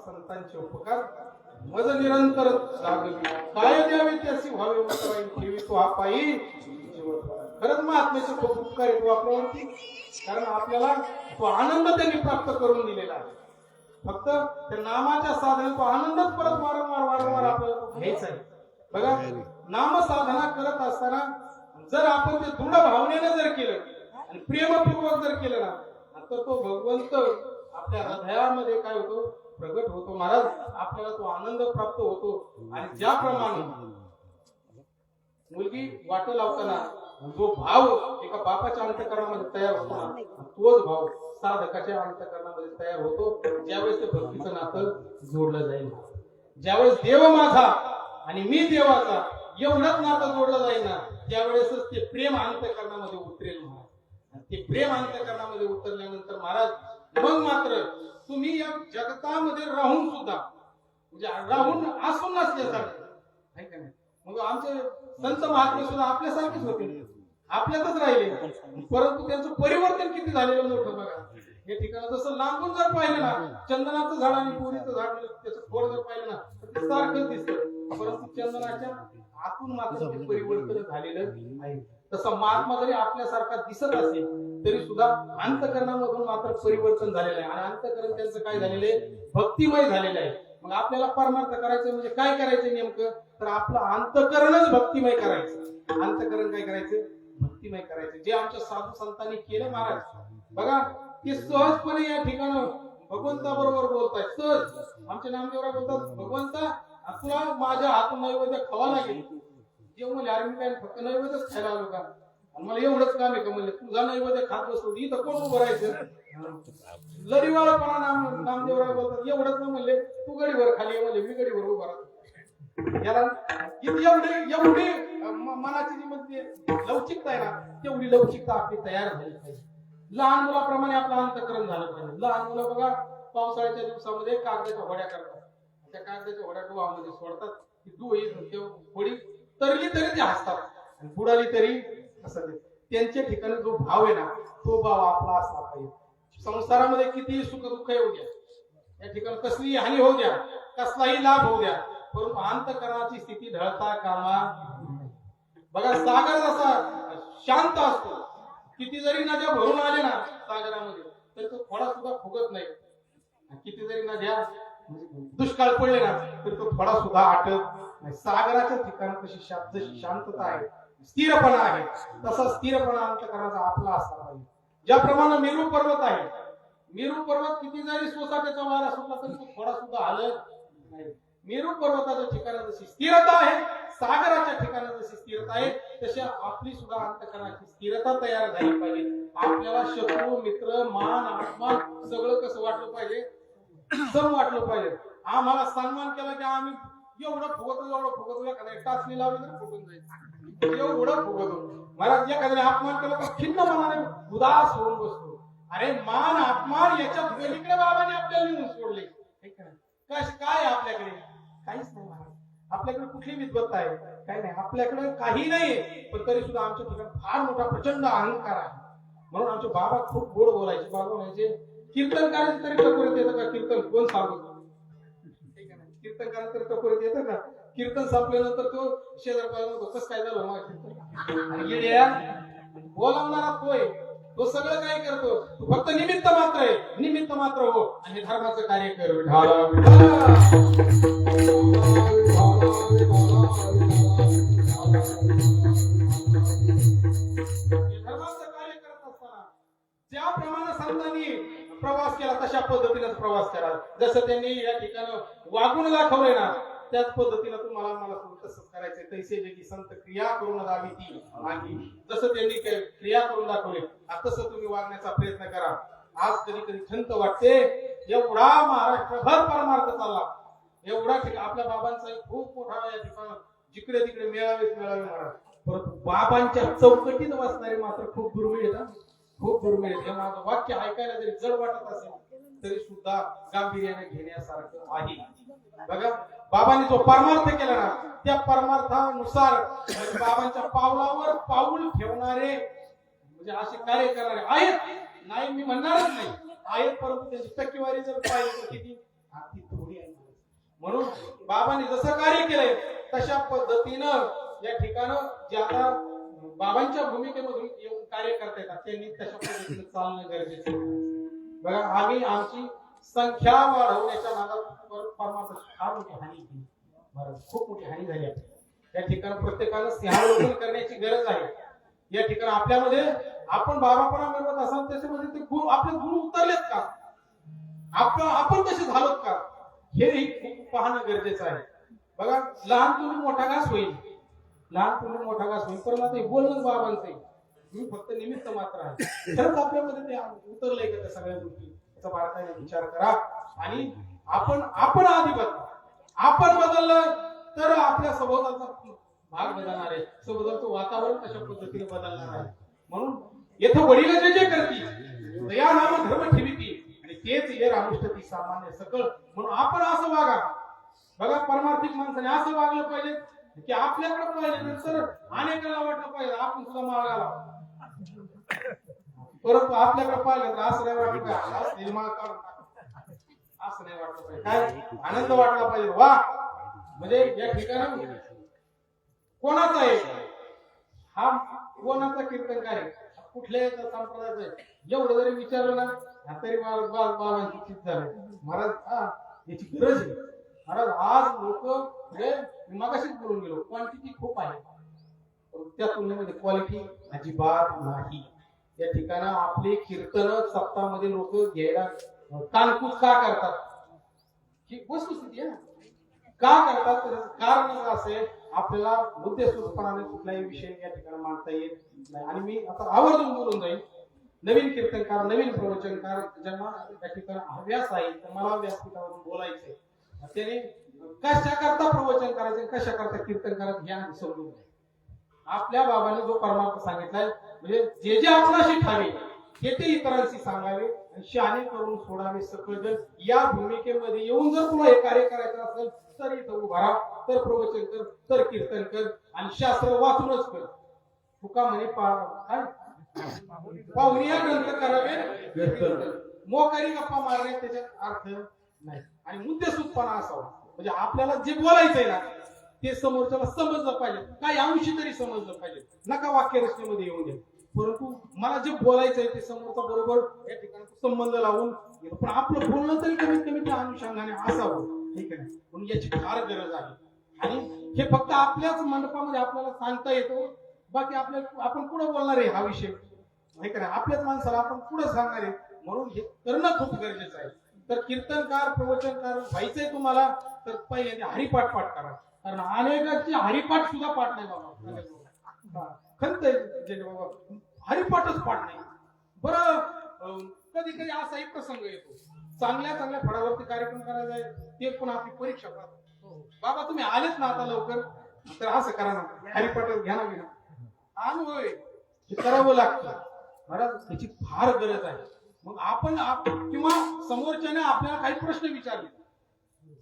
संतांचे उपकार मज निरंतर काय द्यावे त्याची व्हावे ठेवी तो हा पायी. खरंच महात्म्याचे खूप उपकार आहेत आपल्यावरती. कारण आपल्याला तो आनंद त्यांनी प्राप्त करून दिलेला आहे. फक्त त्या नामाच्या साधनेत तो आनंदच परत वारंवार आपल्याला घ्यायचा आहे. बघा, नाम साधना करत असताना जर आपण ते दृढ भावनेनं जर केलं आणि प्रेमपूर्वक जर केलं ना, तर तो भगवंत आपल्या हृदयामध्ये काय होतो, प्रगट होतो महाराज. आपल्याला तो आनंद प्राप्त होतो. आणि ज्याप्रमाणे मुलगी वाट लावताना जो भाव एका बापाच्या अंतःकरणामध्ये तयार होतो ना, तोच भाव साधकाच्या अंतःकरणामध्ये तयार होतो ज्यावेळेस ते भक्तीचं नातं जोडलं जाईल. ज्यावेळेस देव माझा आणि मी देवाचा एवढंच नातं जोडलं जाईल ना, त्यावेळेसच ते प्रेम अंतःकरणामध्ये उतरेल महाराज. ते प्रेम अंतःकरणामध्ये उतरल्यानंतर महाराज मग मात्र तुम्ही या जगतामध्ये राहून सुद्धा म्हणजे राहून असून नसल्यासारखं आहे का नाही. मग आमचे संत महात्मे सुद्धा आपल्यासारखेच होते, आपल्यातच राहिले, परंतु त्यांचं परिवर्तन किती झालेलं मोठं बघा. हे ठिकाण जसं लांबून जर पाहिलं ना, चंदनाचं झाड आणि पोरीचं झाड त्याचं फळ जर पाहिलं ना, तर ते सारखंच दिसतं, परंतु चंदनाच्या आतून मात्र ते परिवर्तन झालेलं आहे. तसं महात्मा जरी आपल्यासारखा दिसत असेल तरी सुद्धा अंतःकरणामधून मात्र परिवर्तन झालेलं आहे. आणि अंतःकरण त्यांचं काय झालेलं आहे, भक्तिमय झालेलं आहे. मग आपल्याला परमार्थ करायचं म्हणजे काय करायचं नेमकं, तर आपलं अंतःकरणच भक्तिमय करायचं. अंतःकरण काय करायचं, भक्तिमय करायचं. जे आमच्या साधू संतांनी केलं महाराज बघा, ते सहजपणे या ठिकाणी भगवंताबरोबर बोलतायत. सहज आमच्या नामदेवराव बोलतात, भगवंता तुला माझ्या हातून नैवेद्य खावा लागेल. जेव्हा म्हणले अरे मी काय फक्त नैवेद्यच खायला आलो का, आणि मला एवढंच काम आहे का, म्हणले तुझा नैवेद्य खात बसतो इथं कोण उभं राहायचं. लढीवाळपणा नामदेवराव बोलतात, एवढंच ना म्हणले तू गडीवर खाली म्हणले मी गडीवर उभा राहतो. याला एवढी मनाची जी म्हणजे लवचिकता आहे ना, तेवढी लवचिकता आपली तयार झाली पाहिजे. लहान मुलाप्रमाणे आपलं अंतःकरण झालं पाहिजे. लहान मुलं बघा पावसाळ्याच्या दिवसामध्ये कागदाच्या होड्या करतात, त्या कागदाच्या होड्या डोहामध्ये सोडतात, होडी तरली तरी ते हसतात आणि बुडाली तरी असं. त्यांच्या ठिकाणी जो भाव आहे ना, तो भाव आपला असला पाहिजे. संसारामध्ये कितीही सुख दुःख येऊ द्या, या ठिकाणी कसलीही हानी होऊ द्या, कसलाही लाभ होऊ द्या, परंतु अंतःकरणाची स्थिती ढळता कामा. बघा सागर जसा शांत असतो, किती जरी नद्या भरून आले ना सागरामध्ये तर तो थोडा सुद्धा फुगत नाही. किती जरी नद्या दुष्काळ पडले ना तर तो थोडा सुद्धा आटत नाही. सागराच्या ठिकाणी कशी शांतता आहे, स्थिरपणा आहे, तसा स्थिरपणा अंतःकरणाचा आपला असला पाहिजे. ज्याप्रमाणे मेरू पर्वत आहे, मेरू पर्वत किती जरी सोसाट्याचा वारा सुटला तरी तो थोडा सुद्धा हलत नाही. मेरू पर्वताच्या ठिकाणी जशी स्थिरता आहे, सागराच्या ठिकाणी जशी स्थिरता आहे, तशी आपली सुद्धा अंतःकरणाची स्थिरता तयार झाली पाहिजे. आपल्याला शत्रू मित्र मान अपमान सगळं कसं वाटलं पाहिजे, सम वाटलं पाहिजे. आम्हाला सन्मान केला की आम्ही एवढं फुगतो एखाद्या टाचणी लावली तर फुगून जाईल, एवढं फुगतो. मला एखाद्याने अपमान केला तर खिन्न मनाने उदास होऊन बसतो. अरे मान अपमान याच्या पलीकडे बाबांनी आपल्याला लिहून सोडले. काय आपल्याकडे काहीच नाही महाराज. आपल्याकडे कुठली विद्वत्ता आहे, काही नाही. आपल्याकडे काही नाहीये, पण तरी सुद्धा आमच्या ठिकाणी फार मोठा प्रचंड अहंकार आहे. म्हणून आमचे बाबा खूप गोड बोलायचे. बाबा म्हणायचे कीर्तन करायचं तरी टकोरीत येतं का, कीर्तन कोण सांगतो, कीर्तन करायचं तरी टकोरीत येतं का. कीर्तन संपल्यानंतर तो शेजार पाहिजे कसं काय झालं माझं कीर्तन, आणि येड्या बोलावणारा तोय, तो सगळं काय करतो, तू फक्त निमित्त मात्र आहे, निमित्त मात्र हो आणि धर्माचं कार्य कर. धर्माचं कार्य करत असताना ज्याप्रमाणे संतांनी प्रवास केला तशा पद्धतीने प्रवास करा. जसं त्यांनी या ठिकाणी वागून दाखवलंय ना, त्याच पद्धतीने तुम्हाला मला तसंच करायचंय. तैसे जे संत क्रिया करून दावी ती मागी, जसं त्यांनी क्रिया करून दाखवले तसं तुम्ही वागण्याचा प्रयत्न करा. आज कधी कधी खंत वाटते, एवढा महाराष्ट्रभर परमार्थ चालला, एवढा आपल्या बाबांचा खूप मोठा या ठिकाणी जिकडे तिकडे मेळावे महाराज, परंतु बाबांच्या चौकटीत वाचणारे मात्र खूप दुर्मिळ आहेत. खूप दुर्मिळ आहेत. हे माझं वाक्य ऐकायला जरी जड वाटत असेल तरी सुद्धा गांभीर्याने घेण्यासारखं आहे. बघा बाबांनी जो परमार्थ केला ना, त्या परमार्थानुसार बाबांच्या पावलावर पाऊल ठेवणारे म्हणजे असे कार्य करणारे आहेत. नाही मी म्हणणारच नाही, आहेत, परंतु त्यांची टक्केवारी जर पाहिली तर किती अगदी थोडी आहे. म्हणून बाबांनी जसं कार्य केलंय तशा पद्धतीनं या ठिकाणं जे आता बाबांच्या भूमिकेमधून येऊन कार्य करता येतात त्यांनी तशा पद्धतीने चालणं गरजेचं आहे. बघा आम्ही आमची संख्या वाढवण्याच्या नादात परमार्थाची फार मोठी हानी केली, खूप मोठी हानी झाली. या ठिकाणी प्रत्येकानं सिंहावलोकन करण्याची गरज आहे. या ठिकाणी आपल्यामध्ये आपण बाबापणा मिळवत असाल त्याच्यामध्ये ते गुण आपले गुण उतरलेत का, आपण कसे झालोत का, हे खूप पाहणं गरजेचं आहे. बघा लहान तुम्ही मोठा घास होईल, लहान तुम्ही मोठा घास होईल, पण आता हे बोलणं बाबांचं आहे, मी फक्त निमित्त मात्र आहे. खरंच आपल्यामध्ये ते उतरलंय का त्या सगळ्या गोष्टी, याचा बारकाईने विचार करा. आणि आपण आधी बदला, आपण बदललं तर आपल्या सभोवतालचा भाग बदलणार आहे, सभोवतालचं वातावरण कशा पद्धतीने बदलणार आहे. म्हणून येथे वडील जे जे करतील दया नाम धर्म ठेवीती आणि तेच ये रामुष्टती सामान्य सकळ. म्हणून आपण असं वागा. बघा परमार्थिक माणसाने असं वागलं पाहिजे की आपल्याकडे पाहिजे नंतर अनेकांना वाटलं पाहिजे आपण सुद्धा मागायला, परंतु आपल्याकडे पाहिलं तर असं नाही वाटलं पाहिजे, असं नाही वाटलं पाहिजे, काय आनंद वाटला पाहिजे. वा म्हणजे या ठिकाणी कोणाचा आहे हा, कोणाचा कीर्तनकार आहे, कुठल्या संप्रदायाचा आहे, एवढं जरी विचारलं ना तरी बाबांची चित झाली. महाराज याची गरज आहे. महाराज आज लोक म्हणजे मगाशीच बोलून गेलो, क्वांटिटी खूप आहे, त्या तुलनेमध्ये क्वालिटी अजिबात नाही. या ठिकाणी आपले कीर्तन सप्ताहामध्ये लोक घ्यायला कानकूस का करतात, ही वस्तुस्थिती आहे. का करतात तर कारण असं आहे, आपल्याला मुद्देसूदपणाने कुठलाही विषय या ठिकाणी मांडता येत नाही. आणि मी आता आवर्जून बोलून जाईल, नवीन कीर्तनकार नवीन प्रवचनकार ज्यांना या ठिकाणी अभ्यास आहे तर मला व्यासपीठावरून बोलायचंय, त्याने कशा करता प्रवचन करायचे कशा करता कीर्तन करायचं ज्ञान समजून घ्या. आपल्या बाबाने जो परमार्थ सांगितलाय म्हणजे जे जे आपणाशी ठावे ते ते इतरांशी सांगावे आणि शहाणे करून सोडावे सकळ जग. या भूमिकेमध्ये येऊन जर तुला हे कार्य करायचं असेल तर इथं उभा राहा, तर प्रवचन कर, तर कीर्तन कर आणि शास्त्र वाचूनच कर. तुका म्हणे काय पाहुनिया ग्रंथ करावे, मोकारी गप्पा मारणे त्याच्यात अर्थ नाही. आणि मुद्देसूदपणा असावा, म्हणजे आपल्याला जे बोलायचंय ना ते समोरच्याला समजलं पाहिजे, काही अंशी तरी समजलं पाहिजे. नका वाक्य रचनेमध्ये येऊन दे, परंतु मला जे बोलायचंय ते समोरचा बरोबर या ठिकाणी संबंध लावून, पण आपलं बोलणं तरी कमीत कमी त्या अनुषंगाने असावं, ठीक आहे. म्हणून याची फार गरज आहे. आणि हे फक्त आपल्याच मंडपामध्ये आपल्याला सांगता येतो, बाकी आपण पुढे बोलणार आहे हा विषय, नाही का, आपल्याच माणसाला आपण पुढे सांगणार आहे. म्हणून हे करणं खूप गरजेचं आहे. तर कीर्तनकार प्रवचनकार व्हायचंय तुम्हाला तर पहिले हरिपाठ पाठ करा, कारण अनेकांची हरिपाठ सुद्धा पाठ नाही बाबा, खंत आहे बाबा हरिपाठच पाठ नाही. बरं कधी कधी असाही प्रसंग येतो, चांगल्या चांगल्या फळावरती कार्यक्रम करायचा आहे, ते पण आपली परीक्षा बाबा तुम्ही आलेच ना आता लवकर, तर असं करा ना, हरिपाठ घ्या ना, घ्या अनुभव हे करावं लागतं. महाराज त्याची फार गरज आहे. मग आपण किंवा समोरच्याने आपल्याला काही प्रश्न विचारले,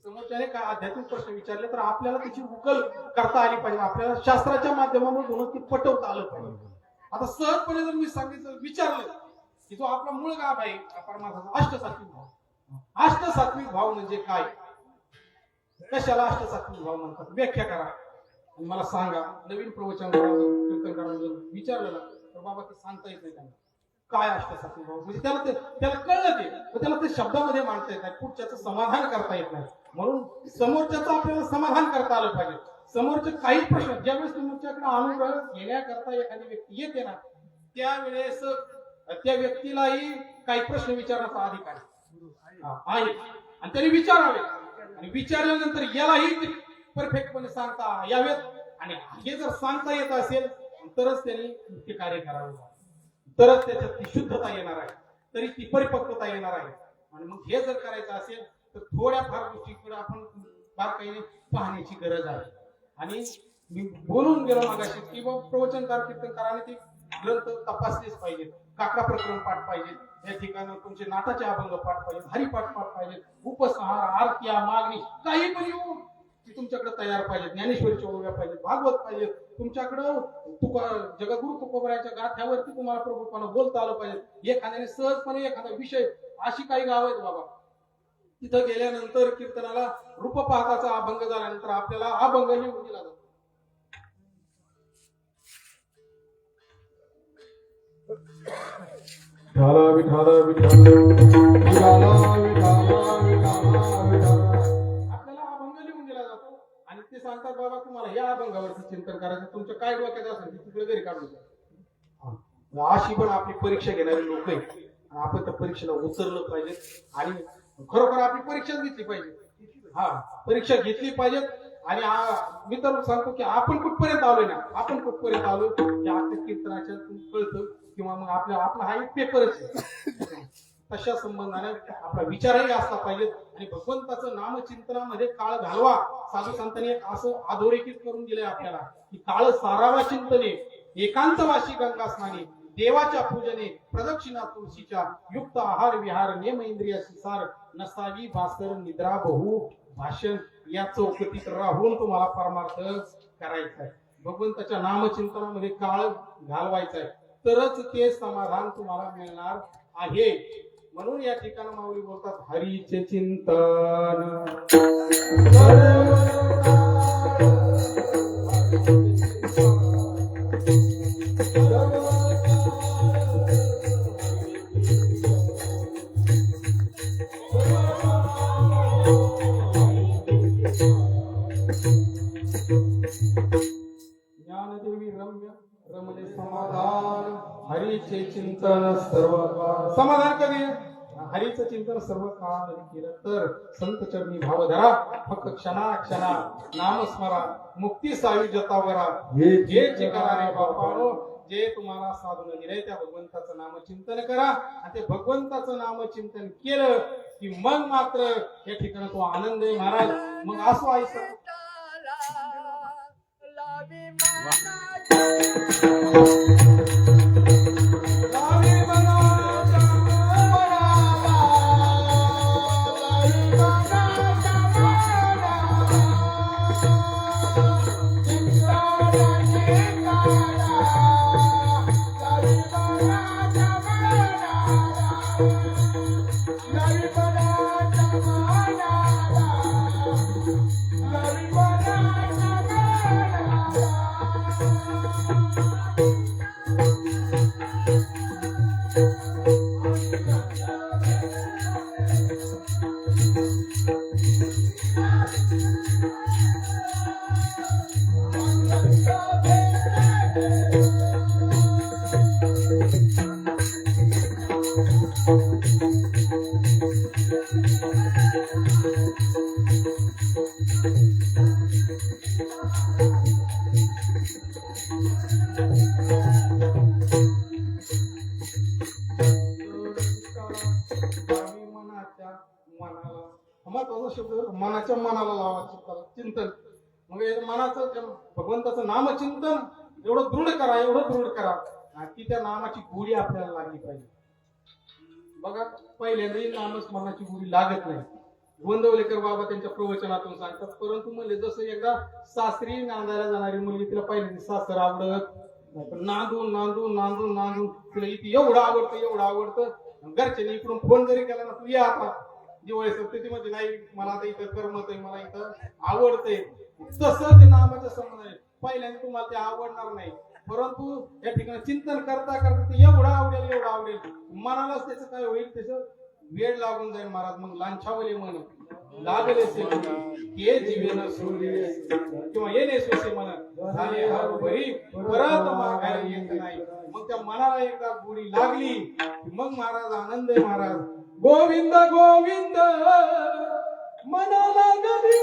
समोरच्याने काय आध्यात्मिक प्रश्न विचारले तर आपल्याला त्याची उकल करता आली पाहिजे, आपल्याला शास्त्राच्या माध्यमातून ती पटवता आलं पाहिजे. आता सहजपणे जर मी सांगितलं विचारलं की जो आपला मूळ गाभ आहे परमार्थाचा अष्टसात्विक भाव, अष्टसात्विक भाव म्हणजे काय, कशाला अष्टसात्विक भाव म्हणतात, व्याख्या करा आणि मला सांगा. नवीन प्रवचन कीर्तनकारांना विचारलं ना तर बाबा ते सांगता येत नाही त्यांना काय अष्टसात्विक भाव, म्हणजे त्याला कळलं ते, पण त्याला ते शब्दामध्ये मांडता येत नाही, पुढच्याचं समाधान करता येत नाही. म्हणून समोरच्याचं आपल्याला समाधान करता आलं पाहिजे. समोरचे काही प्रश्न ज्यावेळेस तुमच्याकडे अनुग्रह घेण्याकरता एखादी व्यक्ती येते ना त्यावेळेस त्या व्यक्तीलाही काही प्रश्न विचारण्याचा अधिकार आहे आणि त्यांनी विचारावे, आणि विचारल्यानंतर यालाही परफेक्टपणे सांगता यावेत, आणि हे जर सांगता येत असेल तरच त्यांनी ते कार्य करावे, तरच त्याच्यात ती शुद्धता येणार आहे, तरी ती परिपक्वता येणार आहे. आणि मग हे जर करायचं असेल तर थोड्या फार गोष्टीकडे आपण बारकाईने पाहण्याची गरज आहे. आणि मी बोलून गेलो मागाशी की प्रवचनकार कीर्तनकाराने ते ग्रंथ तपासलेच पाहिजे, काका प्रकरण पाठ पाहिजे, या ठिकाणी तुमचे नाटाचे अभंग पाठ पाहिजे, हरिपाठ पाठ पाहिजे, उपसंहार आरत्या मागणी काही पण येऊ ती तुमच्याकडे तयार पाहिजे, ज्ञानेश्वरीच्या ओव्या पाहिजे, भागवत पाहिजे तुमच्याकडं, जगद्गुरु तुकोबराच्या गाथ्यावरती तुम्हाला प्रभूपणा बोलता आलं पाहिजे. एखाद्याने सहजपणे एखादा विषय, अशी काही गाव आहेत बाबा तिथं गेल्यानंतर कीर्तनाला रूपपाहकाचा अभंग झाल्यानंतर आपल्याला अभंग लिहून दिला जातो. आपल्याला अभंग लिहून दिला जातो आणि ते सांगतात बाबा तुम्हाला या अभंगावरती चिंतन करायचं, तुमच्या काय डोक्यात असेल ते तिकडे घरी काढून द्या, अशी पण आपली परीक्षा घेणारे लोक आहेत. आपण त्या परीक्षेला उतरलं पाहिजे आणि खरोखर आपली परीक्षाच घेतली पाहिजे. हा, परीक्षा घेतली पाहिजे. आणि मी तर सांगतो की आपण कुठपर्यंत आलोय ना, आपण कुठपर्यंत आलो की आपल्या कीर्तनाच्या कळतं किंवा मग आपला हा एक पेपरच आहे. तशा संबंधाने आपला विचारही असला पाहिजे. आणि भगवंताचं नामचिंतनामध्ये काळ घालवा. साधू संतांनी एक असं अधोरेखित करून दिलंय आपल्याला की काळ सारावा चिंतने, एकांतवासी गंगा स्नानी, देवाच्या पूजने, प्रदक्षिणा तुळशीच्या, युक्त आहार विहार, नेम इंद्रियाची सार, नसावी बासर निद्रा बहु भाषण. या चौकटीत राहून तुम्हाला परमार्थ करायचा आहे. भगवंताच्या नामचिंतनामध्ये काळ घालवायचा आहे, तरच ते समाधान तुम्हाला मिळणार आहे. म्हणून या ठिकाणी माऊली बोलतात हरीचे चिंतन. ज्ञानदेवी रम्य रमले समाधान, हरीचे चिंतन सर्व काळ. समाधान कधी? हरीचं चिंतन सर्व काळ केलं तर. संत चरणी भाव धरा, फक्त क्षणा क्षणा नाम स्मरा, मुक्ती सावी जतावरा. जे करा रे बापानो, जे तुम्हाला साधून दिले त्या भगवंताचं नामचिंतन करा. आणि ते भगवंताचं नामचिंतन केलं की मग मात्र या ठिकाणी तो आनंद आहे महाराज. मग असो आयसा मनाच्या मनाला लावा चिंतन. मग मनाचं भगवंताचं नामचिंतन एवढं दृढ करा, एवढं दृढ करा की त्या नामाची गोडी आपल्याला लागली पाहिजे. बघा, पहिल्यांदाही नामस्मरणाची गोडी लागत नाही. गोंदवलेकर बाबा त्यांच्या प्रवचनातून सांगतात. परंतु म्हणले जसं एकदा सासरी नांदायला जाणारी मुलगी, तिला पहिल्यांदा सासर आवडत नांदून नांदून नांदून नांदून तिला इथे एवढं आवडतं एवढं आवडतं. घरच्यांनी इकडून फोन जरी केला ना, तू या आता दिवाळी सप्ततीमध्ये, नाही मला आता इथं करमत आहे, मला इथं आवडतंय. तसं ते नामाच्या संबंध आहे. पहिल्यांदा तुम्हाला ते आवडणार नाही, परंतु या ठिकाणी चिंतन करता करता ते एवढं आवडेल एवढं आवडेल, मनालाच त्याचं काय होईल, त्याचं वेळ लागून जाईल महाराज. मग लांछावले मन लागले से हे जीवेन सोडले किंवा येणे सोसे मन झाले हर भरी परत मागायला येत नाही. मग त्या मनाला एकदा गोडी लागली मग महाराज आनंद आहे महाराज. गोविंद गोविंद मनाला गदी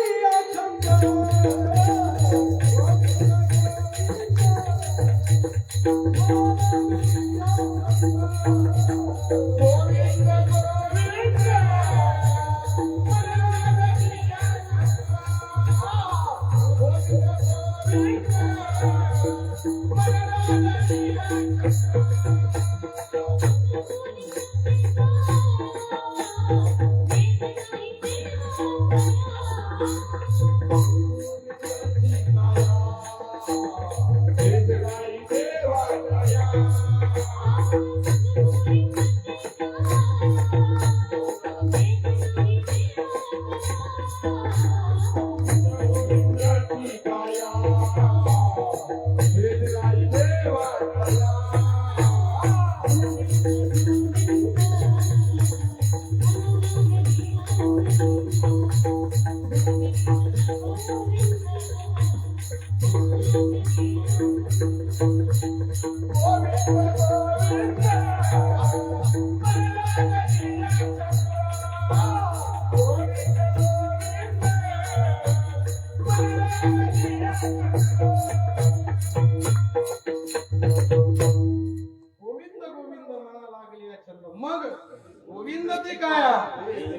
ते काय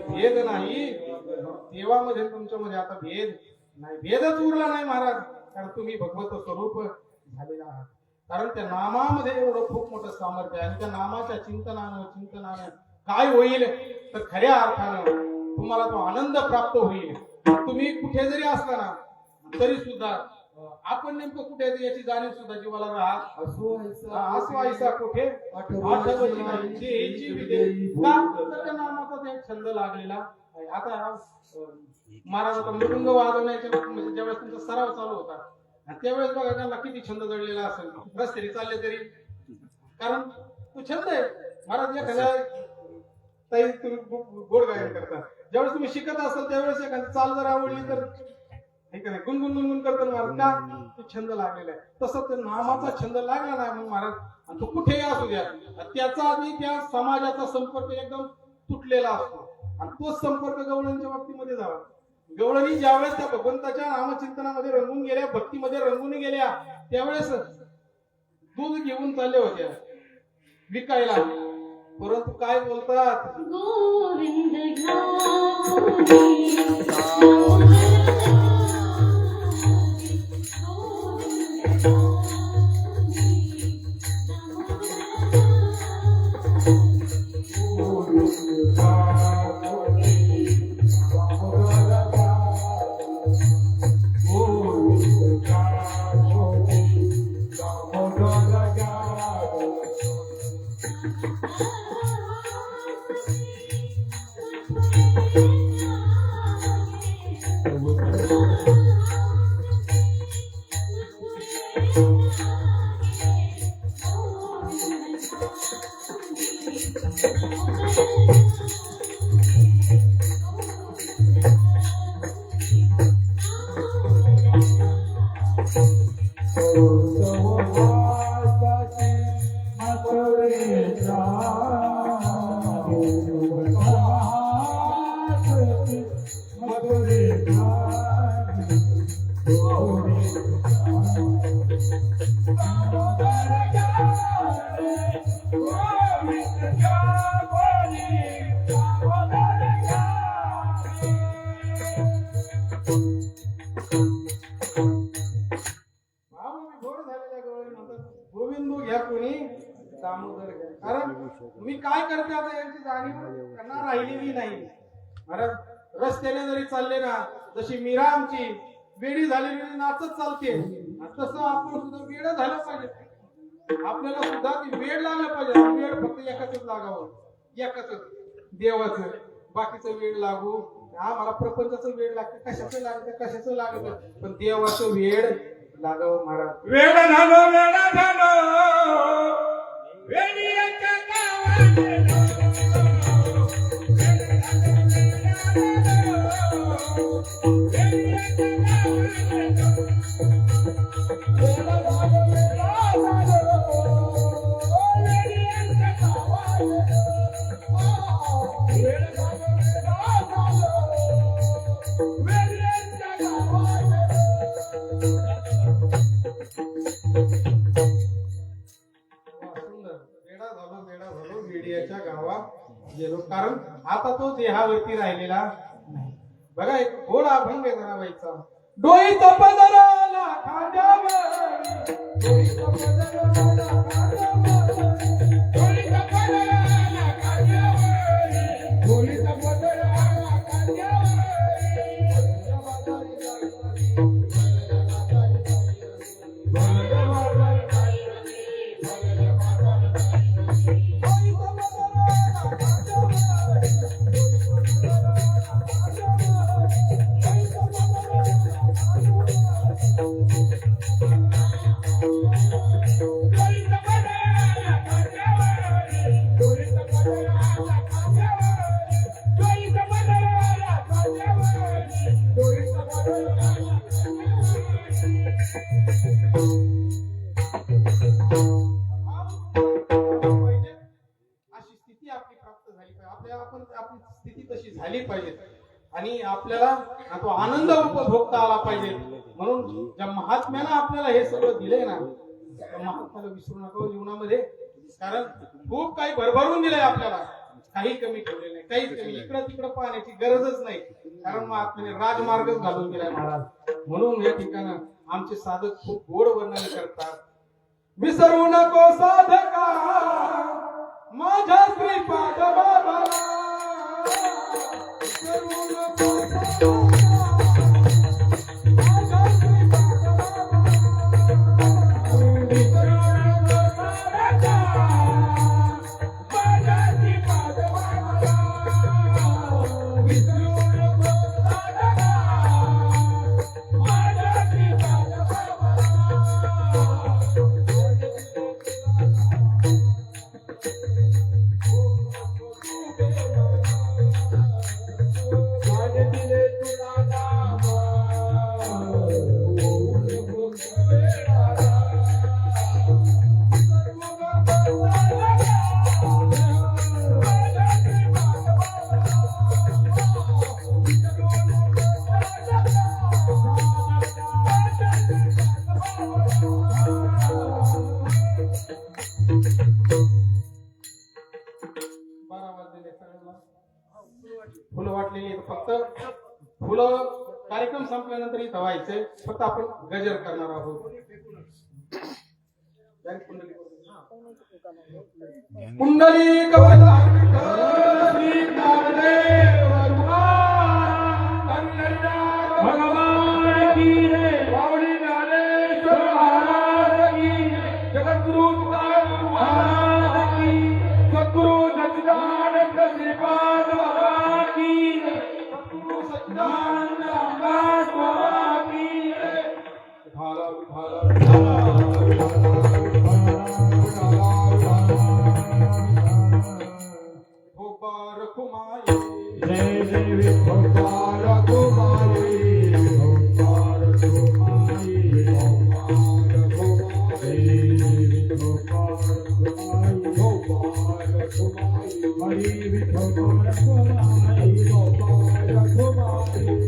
भेद नाही देवामध्ये तुमच्यामध्ये आता भेद नाही, भेदच उरला नाही महाराज. कारण तुम्ही भगवत स्वरूप झालेला आहात. कारण त्या नामामध्ये एवढं खूप मोठं सामर्थ्य आहे आणि त्या नामाच्या चिंतनानं काय होईल तर खऱ्या अर्थानं तुम्हाला तो आनंद प्राप्त होईल. तुम्ही कुठे जरी असला ना तरी सुद्धा आपण नेमकं कुठे याची जाणीव सुद्धा जीवाला राहत असो ऐसा कुठे आठवती नाही देहीची विदे. का तर त्या नामाचा ते छंद लागलेला आहे. आता महाराज आता मृदुंग वाजवण्याच्या म्हणजे ज्यावेळेस तुमचा सराव चालू होता त्यावेळेस बघा त्यांना किती छंद जडलेला असेल रस्त्याने चालले तरी. कारण तो छंद आहे महाराज. एखाद्या ताई तुम्ही गोड गायन करता ज्यावेळेस तुम्ही शिकत असाल त्यावेळेस एखादी चाल जर आवडली तर गुणगुण गुणगुण करतो महाराज. का तो छंद लागलेला आहे. तसं त्या नामाचा छंद लागला नाही म्हणून महाराज आणि तो कुठेही असू द्या त्याचा आधी त्या समाजाचा संपर्क एकदम तुटलेला असतो आणि तोच संपर्क गवळणच्या बाबतीमध्ये जावा. गवळणी ज्यावेळेस त्या भगवंताच्या नामचिंतनामध्ये रंगून गेल्या भक्तीमध्ये रंगून गेल्या त्यावेळेस दूध घेऊन चालले होत्या विकायला. परंतु काय बोलतात गोविंद गोविंदू घ्या कोणी दामोदर घ्या. कारण तुम्ही काय करते आता यांची जाणीव त्यांना राहिलेली नाही. महाराज रस्त्याने जरी चालले ना जशी मीरा आमची वेडी झालेली नाचत चालते तसं आपण सुद्धा वेळ झालं पाहिजे. आपल्याला सुद्धा ती वेळ लागलं पाहिजे. वेळ फक्त एकाच लागावं एकाच देवाचं. बाकीचं वेळ लागू हा मला प्रपंचाचं वेळ लागतं कशाचं लागतं कशाचं लागतं पण देवाचं वेळ लागावं महाराज. वेळ झालो वेडीच्या गावात वेडीच्या गावात गेलो. कारण आता तो देहावरती राहिलेला नाही. बघा एक गोड अभंग आहे जनाबाईचा. डोई तपदराला खांद्यावर डोई तपदराला खांद्यावर डोई तपदराला खांद्यावर डोई तपदराला खांद्यावर आपली स्थिती तशी झाली पाहिजे आणि आपल्याला तो आनंद उपभोगता आला पाहिजे. म्हणून ज्या महात्म्यानं आपल्याला हे सगळं दिलंय ना त्या महात्म्याला विसरू नका जीवनामध्ये. कारण खूप काही भरभरून दिलंय आपल्याला. काही कमी ठेवले नाही, काहीच कमी. इकडं तिकडं पाहण्याची गरजच नाही, कारण महात्म्याने राजमार्गच घालून गेलाय महाराज. म्हणून या ठिकाणी आमचे साधक खूप गोड वर्णन करतात. विसरू नको साधका माझ्या श्रीपाद बाबाला, विसरू नको साधका माझ्या श्रीपाद बाबाला, विसरू नको साधका माझ्या श्रीपाद बाबाला, विसरू नको साधका माझ्या श्रीपाद फुलं वाटलेली आहेत. फक्त फुलं कार्यक्रम संपल्यानंतर इथं व्हायचंय. फक्त आपण गजर करणार आहोत. कुंडली भगवान की रे, बावली ज्ञानेश्वर महाराज की, जगद्गुरु तुकाराम महाराज की, सद्गुरु सच्चिदानंद श्रीपाद भगवान की, सद्गुरु सच्चिदानंद आकाश भगवान की. विठाला विठाला भोपार कुमारी, जय जय भोपार कुमारी, भोपार कुमारी, भोपार कुमारी, भोपार कुमारी, भोपार कुमारी, हरि भोपार कुमारी, भोपार कुमारी,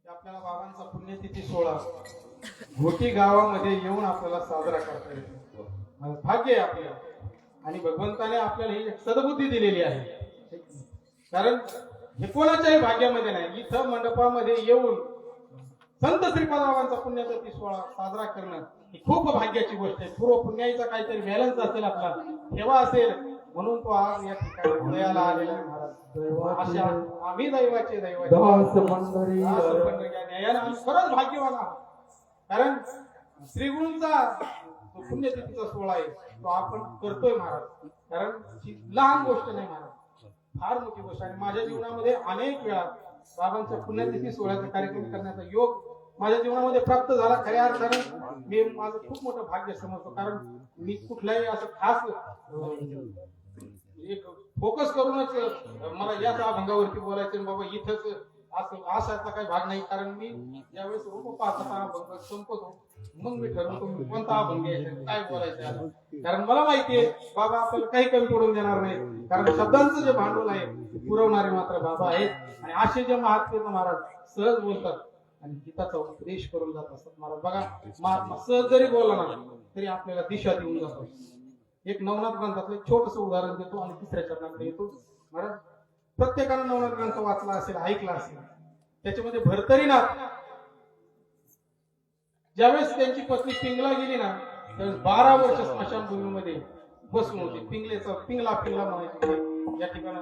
आपल्याला बाबांचा पुण्यतिथी सोहळा घोटी गावामध्ये येऊन आपल्याला साजरा करता येतो. भाग्य आहे आपल्याला, आणि भगवंताने आपल्याला ही सद्बुद्धी दिलेली आहे. कारण हे कोणाच्याही भाग्यामध्ये नाही. इथं मंडपामध्ये येऊन संत श्रीपाद बाबांचा पुण्यतिथी सोहळा साजरा करणं ही खूप भाग्याची गोष्ट आहे. पूर्व पुण्याचा काहीतरी बॅलन्स असेल, आपला ठेवा असेल, म्हणून तो आज या ठिकाणी उदयाला आलेला आहे. महाराज अशा आम्ही दैवाचे दैवाचे खरंच भाग्यवान आहोत. कारण श्रीगुरूंचा जो पुण्यतिथीचा सोहळा आहे तो आपण करतोय महाराज. कारण ही लहान गोष्ट नाही महाराज, फार मोठी गोष्ट. आणि माझ्या जीवनामध्ये अनेक वेळा बाबांच्या पुण्यतिथी सोहळ्याचा कार्यक्रम करण्याचा योग माझ्या जीवनामध्ये प्राप्त झाला. खऱ्या अर्थाने मी माझं खूप मोठं भाग्य समजतो. कारण मी कुठल्याही असं खास एक फोकस करूनच मला याच अभंगावरती बोलायचं बाबा इथंच असं असाचा काही भाग नाही. कारण मी ज्यावेळेस रूप पाहता अभंग संपतो मग मी ठरवतो कोणता अभंग घ्यायचा, काय बोलायचं. कारण मला माहितीये बाबा आपल्याला काही कमी पडून देणार नाही. कारण शब्दांचं जे भांडवल आहे ते पुरवणारे मात्र बाबा आहेत. आणि असे जे महात्मे महाराज सहज बोलतात आणि गीताचा उपदेश करून जात असतात. महाराज बघा, महात्मा सहज जरी बोलला ना तरी आपल्याला दिशा देऊन जातो. एक नवनाथ ग्रंथातलं छोटस उदाहरण देतो आणि तिसऱ्या चरणाकडे येतो. महाराज प्रत्येकानं नवनाथ ग्रंथ वाचला असेल, ऐकला असेल. त्याच्यामध्ये भरतरीनाथ ज्यावेळेस त्यांची पत्नी पिंगला गेली ना त्यावेळेस 12 वर्ष स्मशानभूमीमध्ये बसून होते. पिंगला पिंगला म्हणायचे. या ठिकाणी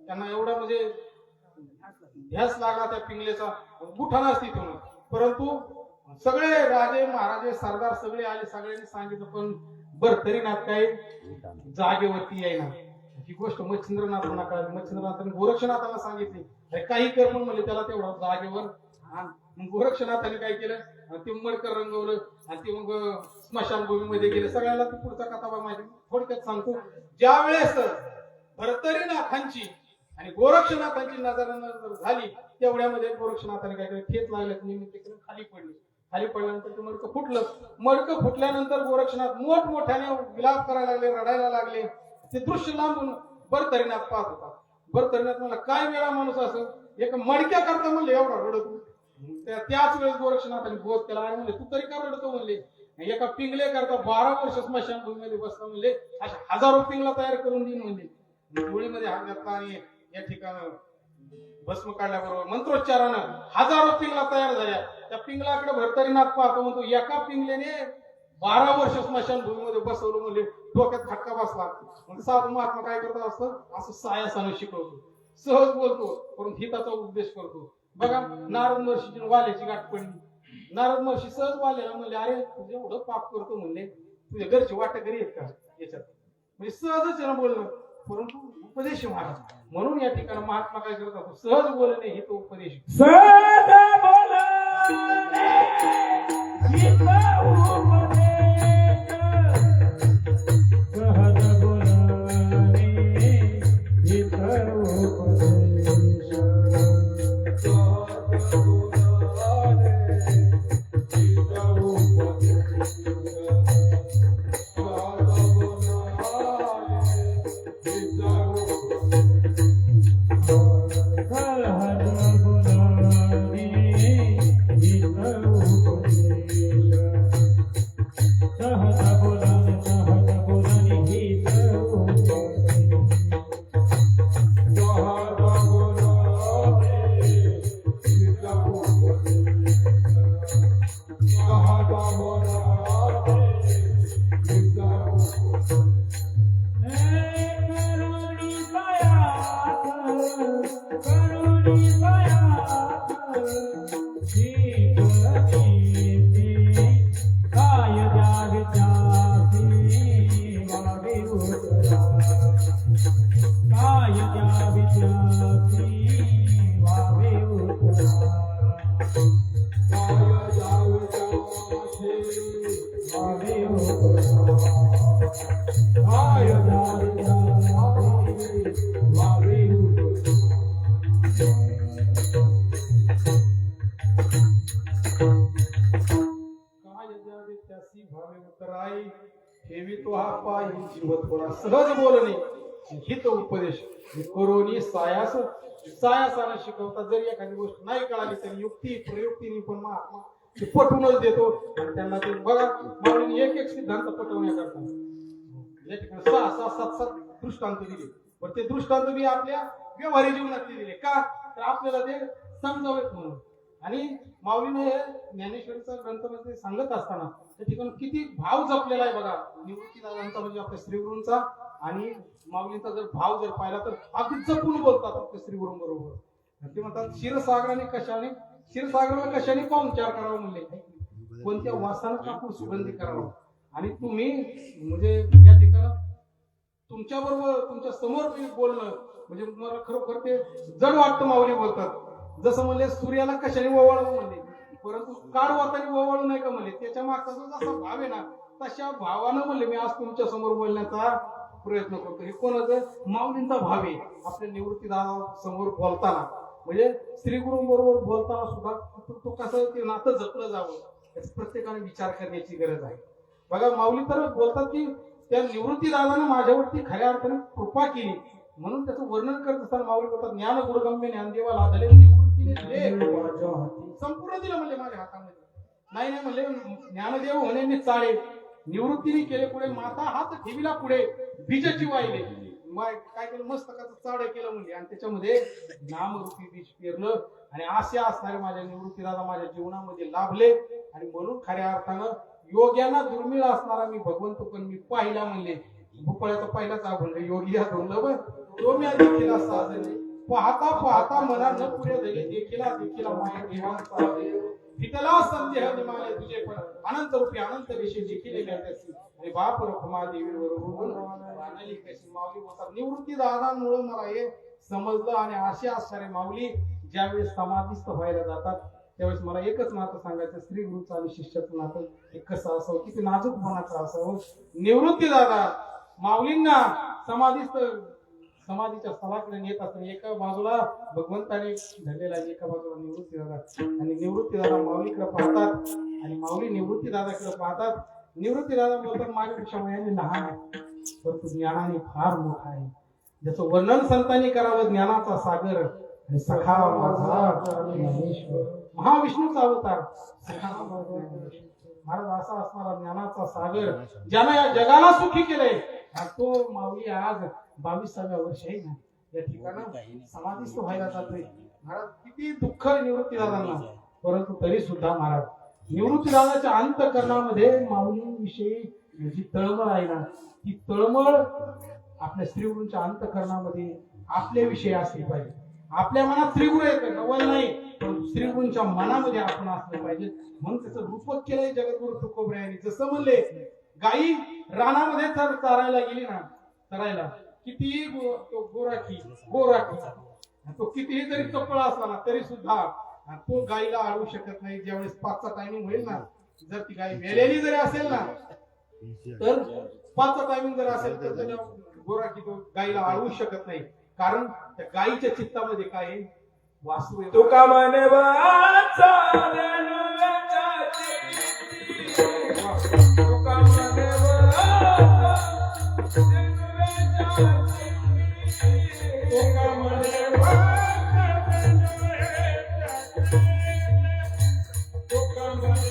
त्यांना एवढा म्हणजे ध्यास लागला त्या पिंगलेचा, गुठानाच तिथून. परंतु सगळे राजे महाराजे सरदार सगळे आले, सगळ्यांनी सांगितलं पण भरतरीनाथ काय जागेवरती येईना. ही गोष्ट मच्छिंद्रनाथांना कळाली. मच्छिंद्रनाथांनी गोरक्षनाथांना सांगितली, अरे काही कर पण म्हणले त्याला तेवढा जागेवर आण. मग गोरक्षनाथांनी काय केलं, ते मडकर रंगवलं आणि ते मग स्मशानभूमीमध्ये गेले. सगळ्याला ती पुढचा कथा माहिती, थोडक्यात सांगतो. ज्या वेळेस भरतरीनाथांची आणि गोरक्षनाथांची नजर झाली तेवढ्यामध्ये गोरक्षनाथाने काय केलं, ठेच लागल्यात निमित्त खाली पडली. खाली पडल्यानंतर ते मडकं फुटलं. मडकं फुटल्यानंतर गोरक्षनाथ मोठमोठ्याने विलाप करायला लागले, रडायला लागले. ते दृश्य लांबून भरतरीनाथ पाहत होता. भरतरीनाथ म्हणला, काय वेळा माणूस असं एक मडक्या करता म्हणले एवढा रडतो. त्याच वेळेस गोरक्षनाथाने बोध केला आणि म्हणले, तू तरी का रडतो म्हणले, एका पिंगले करता 12 वर्ष स्मशानभूमीमध्ये बसला म्हणले, अशा हजारो पिंगला तयार करून देईन म्हणले. डोळीमध्ये हात घातला आणि या ठिकाणी भस्म काढल्याबरोबर मंत्रोच्चारानं हजारो पिंगला तयार झाल्या. त्या पिंगलाकडे भरतरीनाथ पाहतो, म्हणतो एका पिंगलेने 12 वर्ष स्मशानभूमीमध्ये बसवलं म्हणजे डोक्यात खटका बसला. मग साधू महात्मा काय करत असतं, असं सायासानं शिकवतो, सहज बोलतो, परंतु हिताचा उपदेश करतो. बघा नारद महर्षीची वाल्याची गाठ पडली. नारद महर्षी सहज वाल्याला म्हणले, अरे तुझे एवढं पाप करतो म्हणले, तुझ्या घरची वाट घरी आहेत का याच्यात, म्हणजे सहजच याला बोलणं, परंतु उपदेश महाराज. म्हणून या ठिकाणी महात्मा काय करत असतो, सहज बोलणे हे तो उपदेश. सहज बोलणे हित उपदेश, सहज बोलणे हित उपदेश. सहज बोलणे हित उपदेश करोनी सायास सायासानं शिकवता. जरी एखादी गोष्ट नाही कळाली तरी युक्ती प्रयुक्तीने पण महात्मा ते पटवूनच देतो. आणि त्यांना ते बघा माऊलीने एक एक सिद्धांत पटवण्याकरता या ठिकाणी 6, 6, 7, 7 दृष्टांत दिले. पण ते दृष्टांत मी आपल्या व्यवहारी जीवनात दिले का, तर आपल्याला ते समजावेत म्हणून. आणि माऊलीने हे ज्ञानेश्वरीचा ग्रंथामध्ये सांगत असताना त्या ठिकाणी किती भाव जपलेला आहे बघा. निवृत्तीदादांचा म्हणजे आपल्या श्रीगुरूंचा आणि माऊलींचा जर भाव जर पाहिला तर अगदी जपून बोलतात आपल्या श्रीगुरूंबरोबर. ते म्हणतात क्षीरसागराला कशाने पाहुणचार करावा म्हणले, कोणत्या वासानं कापूर सुगंधी करावा. आणि तुम्ही म्हणजे या ठिकाणी तुमच्या बरोबर तुमच्या समोर बोलणं म्हणजे मला खरोखर ते जड वाटतं. माऊली बोलतात जसं म्हणले सूर्याला कशाने ओवाळावं म्हणले, परंतु काळ वाताने ओवाळू नाही का म्हणले. त्याच्या मागचा जो जसा भाव आहे ना तशा भावानं म्हणले मी आज तुमच्या समोर बोलण्याचा प्रयत्न करतो. हे कोणाचं, माऊलींचा भाव आहे. आपल्या निवृत्तीदादा समोर बोलताना म्हणजे श्रीगुरू बरोबर बोलताना सुद्धा तो कसं ते नातं जपलं जावं याचा प्रत्येकाने विचार करण्याची गरज आहे. बघा माऊली तर बोलतात की त्या निवृत्तीदादानं माझ्यावरती खऱ्या अर्थाने कृपा केली म्हणून त्याचं वर्णन करत असताना माऊली बोलतात, ज्ञान गुरुगम्य ज्ञानदेवा लादले निवृत्तीने संपूर्ण दिलं म्हणले माझ्या हातामध्ये. नाही नाही म्हणले ज्ञानदेव होण्याने चाळे, निवृत्तीने केले पुढे माता हात ठेवीला पुढे बीजाची वाहिले. काय केलं, मस्तकाचं चाड केलं म्हणजे आणि त्याच्यामध्ये नामरूपी बीज पेरलं. आणि असे असणारे माझ्या निवृत्तीदादा माझ्या जीवनामध्ये लाभले. आणि म्हणून खऱ्या अर्थानं योग्यांना दुर्मिळ असणारा मी भगवंत पण मी पाहिला म्हणले. भोपळ्याचा पहिलाच अभंग योगी या धोंडव तो मी देखील साधले, पाहता पाहता मना न पुढे झाले देखीला देखीला माया देवांचा विठला संदेह निमाले तुझे पण अनंत रूपी अनंत विषय देखील आणि बाप रखमा देवी बरोबर म्हणाली कशी माऊली बोलतात. निवृत्ती दादांमुळे मला हे समजलं आणि असे असणारे माऊली ज्यावेळेस समाधीस्थ व्हायला जातात त्यावेळेस मला एकच नातं सांगायचं, श्री गुरुचं आणि शिष्याचं नातं हे कसं असावं, किती नाजूकपणाचं असावं. निवृत्ती दादा माऊलींना समाधीच्या स्थळाकडे नेत असताना एका बाजूला भगवंताने धरलेला आहे, एका बाजूला निवृत्ती दादा, आणि निवृत्ती दादा माऊलीकडे पाहतात आणि माऊली निवृत्ती दादाकडे पाहतात. निवृत्ती दादा बोलतात माझ्यापेक्षा वयाने लहान आहे परंतु ज्ञानाने फार मोठा आहे, ज्याचं वर्णन संतांनी करावं, ज्ञानाचा सागर आणि सखा माझा ज्ञानेश्वर, महाविष्णूचा अवतार सखा माझा ज्ञानेश्वर. महाराज असा असणारा ज्ञानाचा सागर ज्यानं या जगाला सुखी केलंय, तो माऊली आज 22व्या वर्ष आहे ना या ठिकाणी समाधीस्थ व्हायला जातोय. महाराज किती दुःख निवृत्ती दादांना, परंतु तरी सुद्धा महाराज निवृत्ती दादाच्या अंतःकरणामध्ये माऊलीविषयी जी तळमळ आहे ना, ती तळमळ आपल्या श्रीगुरूंच्या अंतःकरणामध्ये आपल्याविषयी असली पाहिजे. आपल्या मनात श्रीगुरू येतं नवल नाही, पण श्रीगुरूंच्या मनामध्ये आपण असलं पाहिजे. म्हणून त्याचं रूपक केलंय जगद्गुरु तुकोबरायांनी. जसं म्हणले गाई रानामध्ये चारायला गेली ना, चरायला कितीही गोराखी तो कितीही जरी चपळ असला ना तरी सुद्धा तो गायीला अडवू शकत नाही. ज्यावेळेस 5चा टायमिंग होईल ना, जर ती गाय मेलेली जरी असेल ना तर 5चा टायमिंग जर असेल तर त्याच्या गोराखी तो गायीला अडवू शकत नाही, कारण त्या गायीच्या चित्तामध्ये काय आहे, वासू आहे. तुका म्हणे वाचा तुका म्हणे तुका म्हणे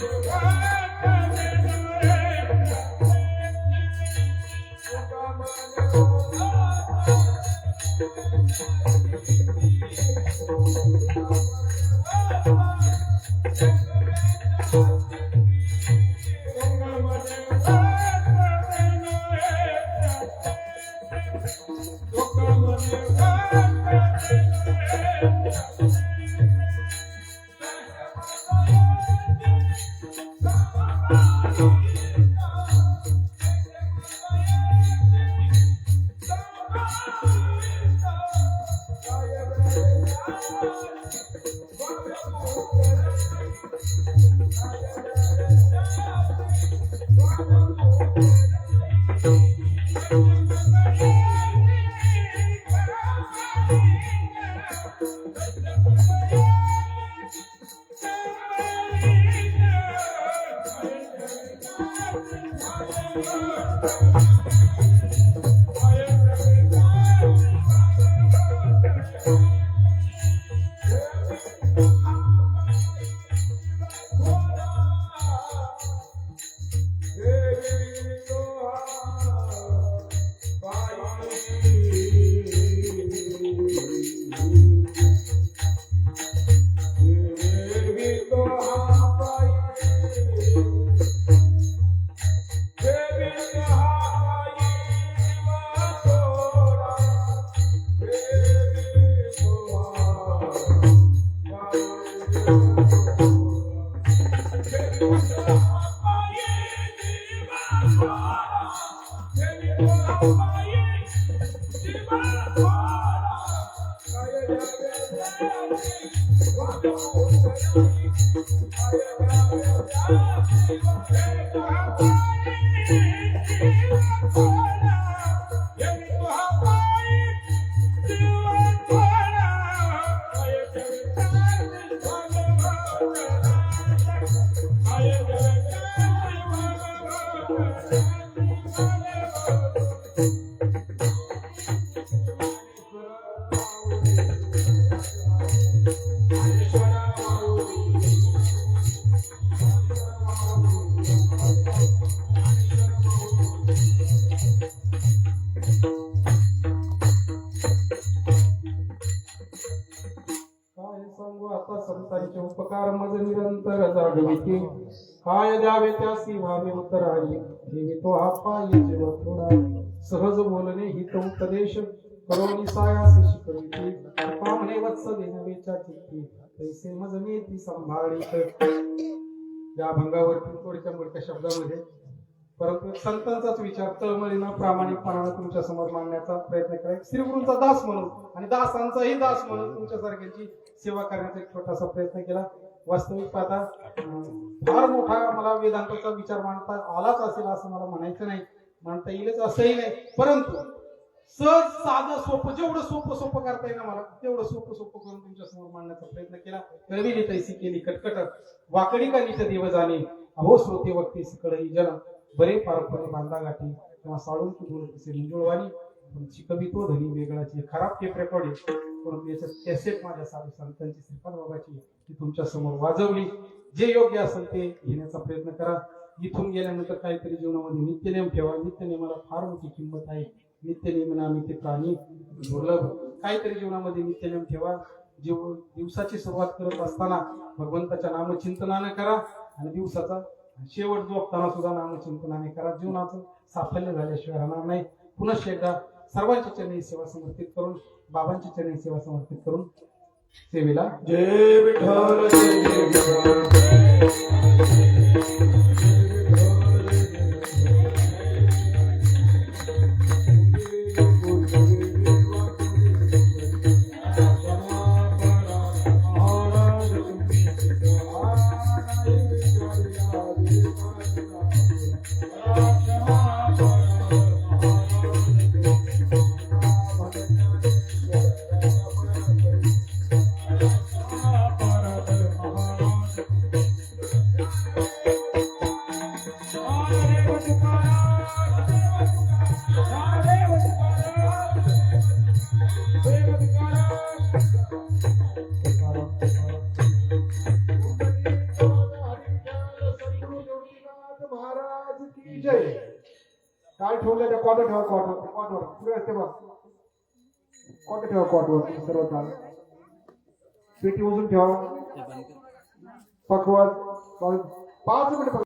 संतांचे उपकार मज निरंतर जागविते, काय द्यावे त्यासी व्हावे उतराई, देवी तो हापाई जीव थोडा, सहज बोलणे हित उपदेश करोनी सायास शिकविते, पामणे वत्स देनवेच्या चित्ती, पैसे मज नेती संभाळीत. या भंगावरती थोडक्या मोठ्या शब्दामध्ये परंतु संतांचाच विचार तळमळीनं प्रामाणिकपणानं तुमच्या समोर मांडण्याचा प्रयत्न करा. एक श्रीगुरूंचा दास म्हणून आणि दासांचाही दास म्हणून तुमच्यासारख्यांची सेवा करण्याचा एक छोटासा प्रयत्न केला. वास्तविक पाहता फार मोठा मला वेदांताचा विचार मांडता आलाच असेल असं मला म्हणायचं नाही, मांडता येईलच असंही नाही, परंतु सहज साधं सोपं जेवढं सोपं करता येईल मला तेवढं सोपं करून तुमच्या समोर मांडण्याचा प्रयत्न केला. कळविली तैसी केली कटकट वाकडी का नीट देव जाणे अहो श्रोते वक्ती सकळही जन बरे पारपणे बांधा गाठी किंवा साडून की बोल कसे मुंजुळवाणी पण शिकवी तो धनी वेगळाची खराब टेप रेकॉर्ड आहे, परंतु याच्यात कॅसेट माझ्या साधू संतांची श्रीपाद बाबाची ती तुमच्या समोर वाजवली. जे योग्य असेल ते घेण्याचा प्रयत्न करा. इथून गेल्यानंतर काहीतरी जीवनामध्ये नित्यनेम ठेवा. नित्यनेमाला फार मोठी किंमत आहे. नित्यनेमाने ते प्राणी दुर्लभ. काहीतरी जीवनामध्ये नित्यनेम ठेवा. दिवसाची सुरुवात करत असताना भगवंताच्या नामचिंतनाने करा आणि दिवसाचा शेवट जोपताना सुद्धा नामचिंतनाने करा. जीवनाचं साफल्य झाल्याशिवाय राहणार नाही. पुनश्च एकदा सर्वांची चरणी सेवा समर्पित करून बाबांची चरणी सेवा समर्पित करून सेवेला जय विठ्ठल जय विठ्ठल. महाराज की जय. काय ठेवलं त्या कॉट ठेवा कॉटवर पुढे असते बघ कॉट ठेवा कॉटवर सर्व चाल पेटी उचलून ठेवा पकवाज 5 मिनिट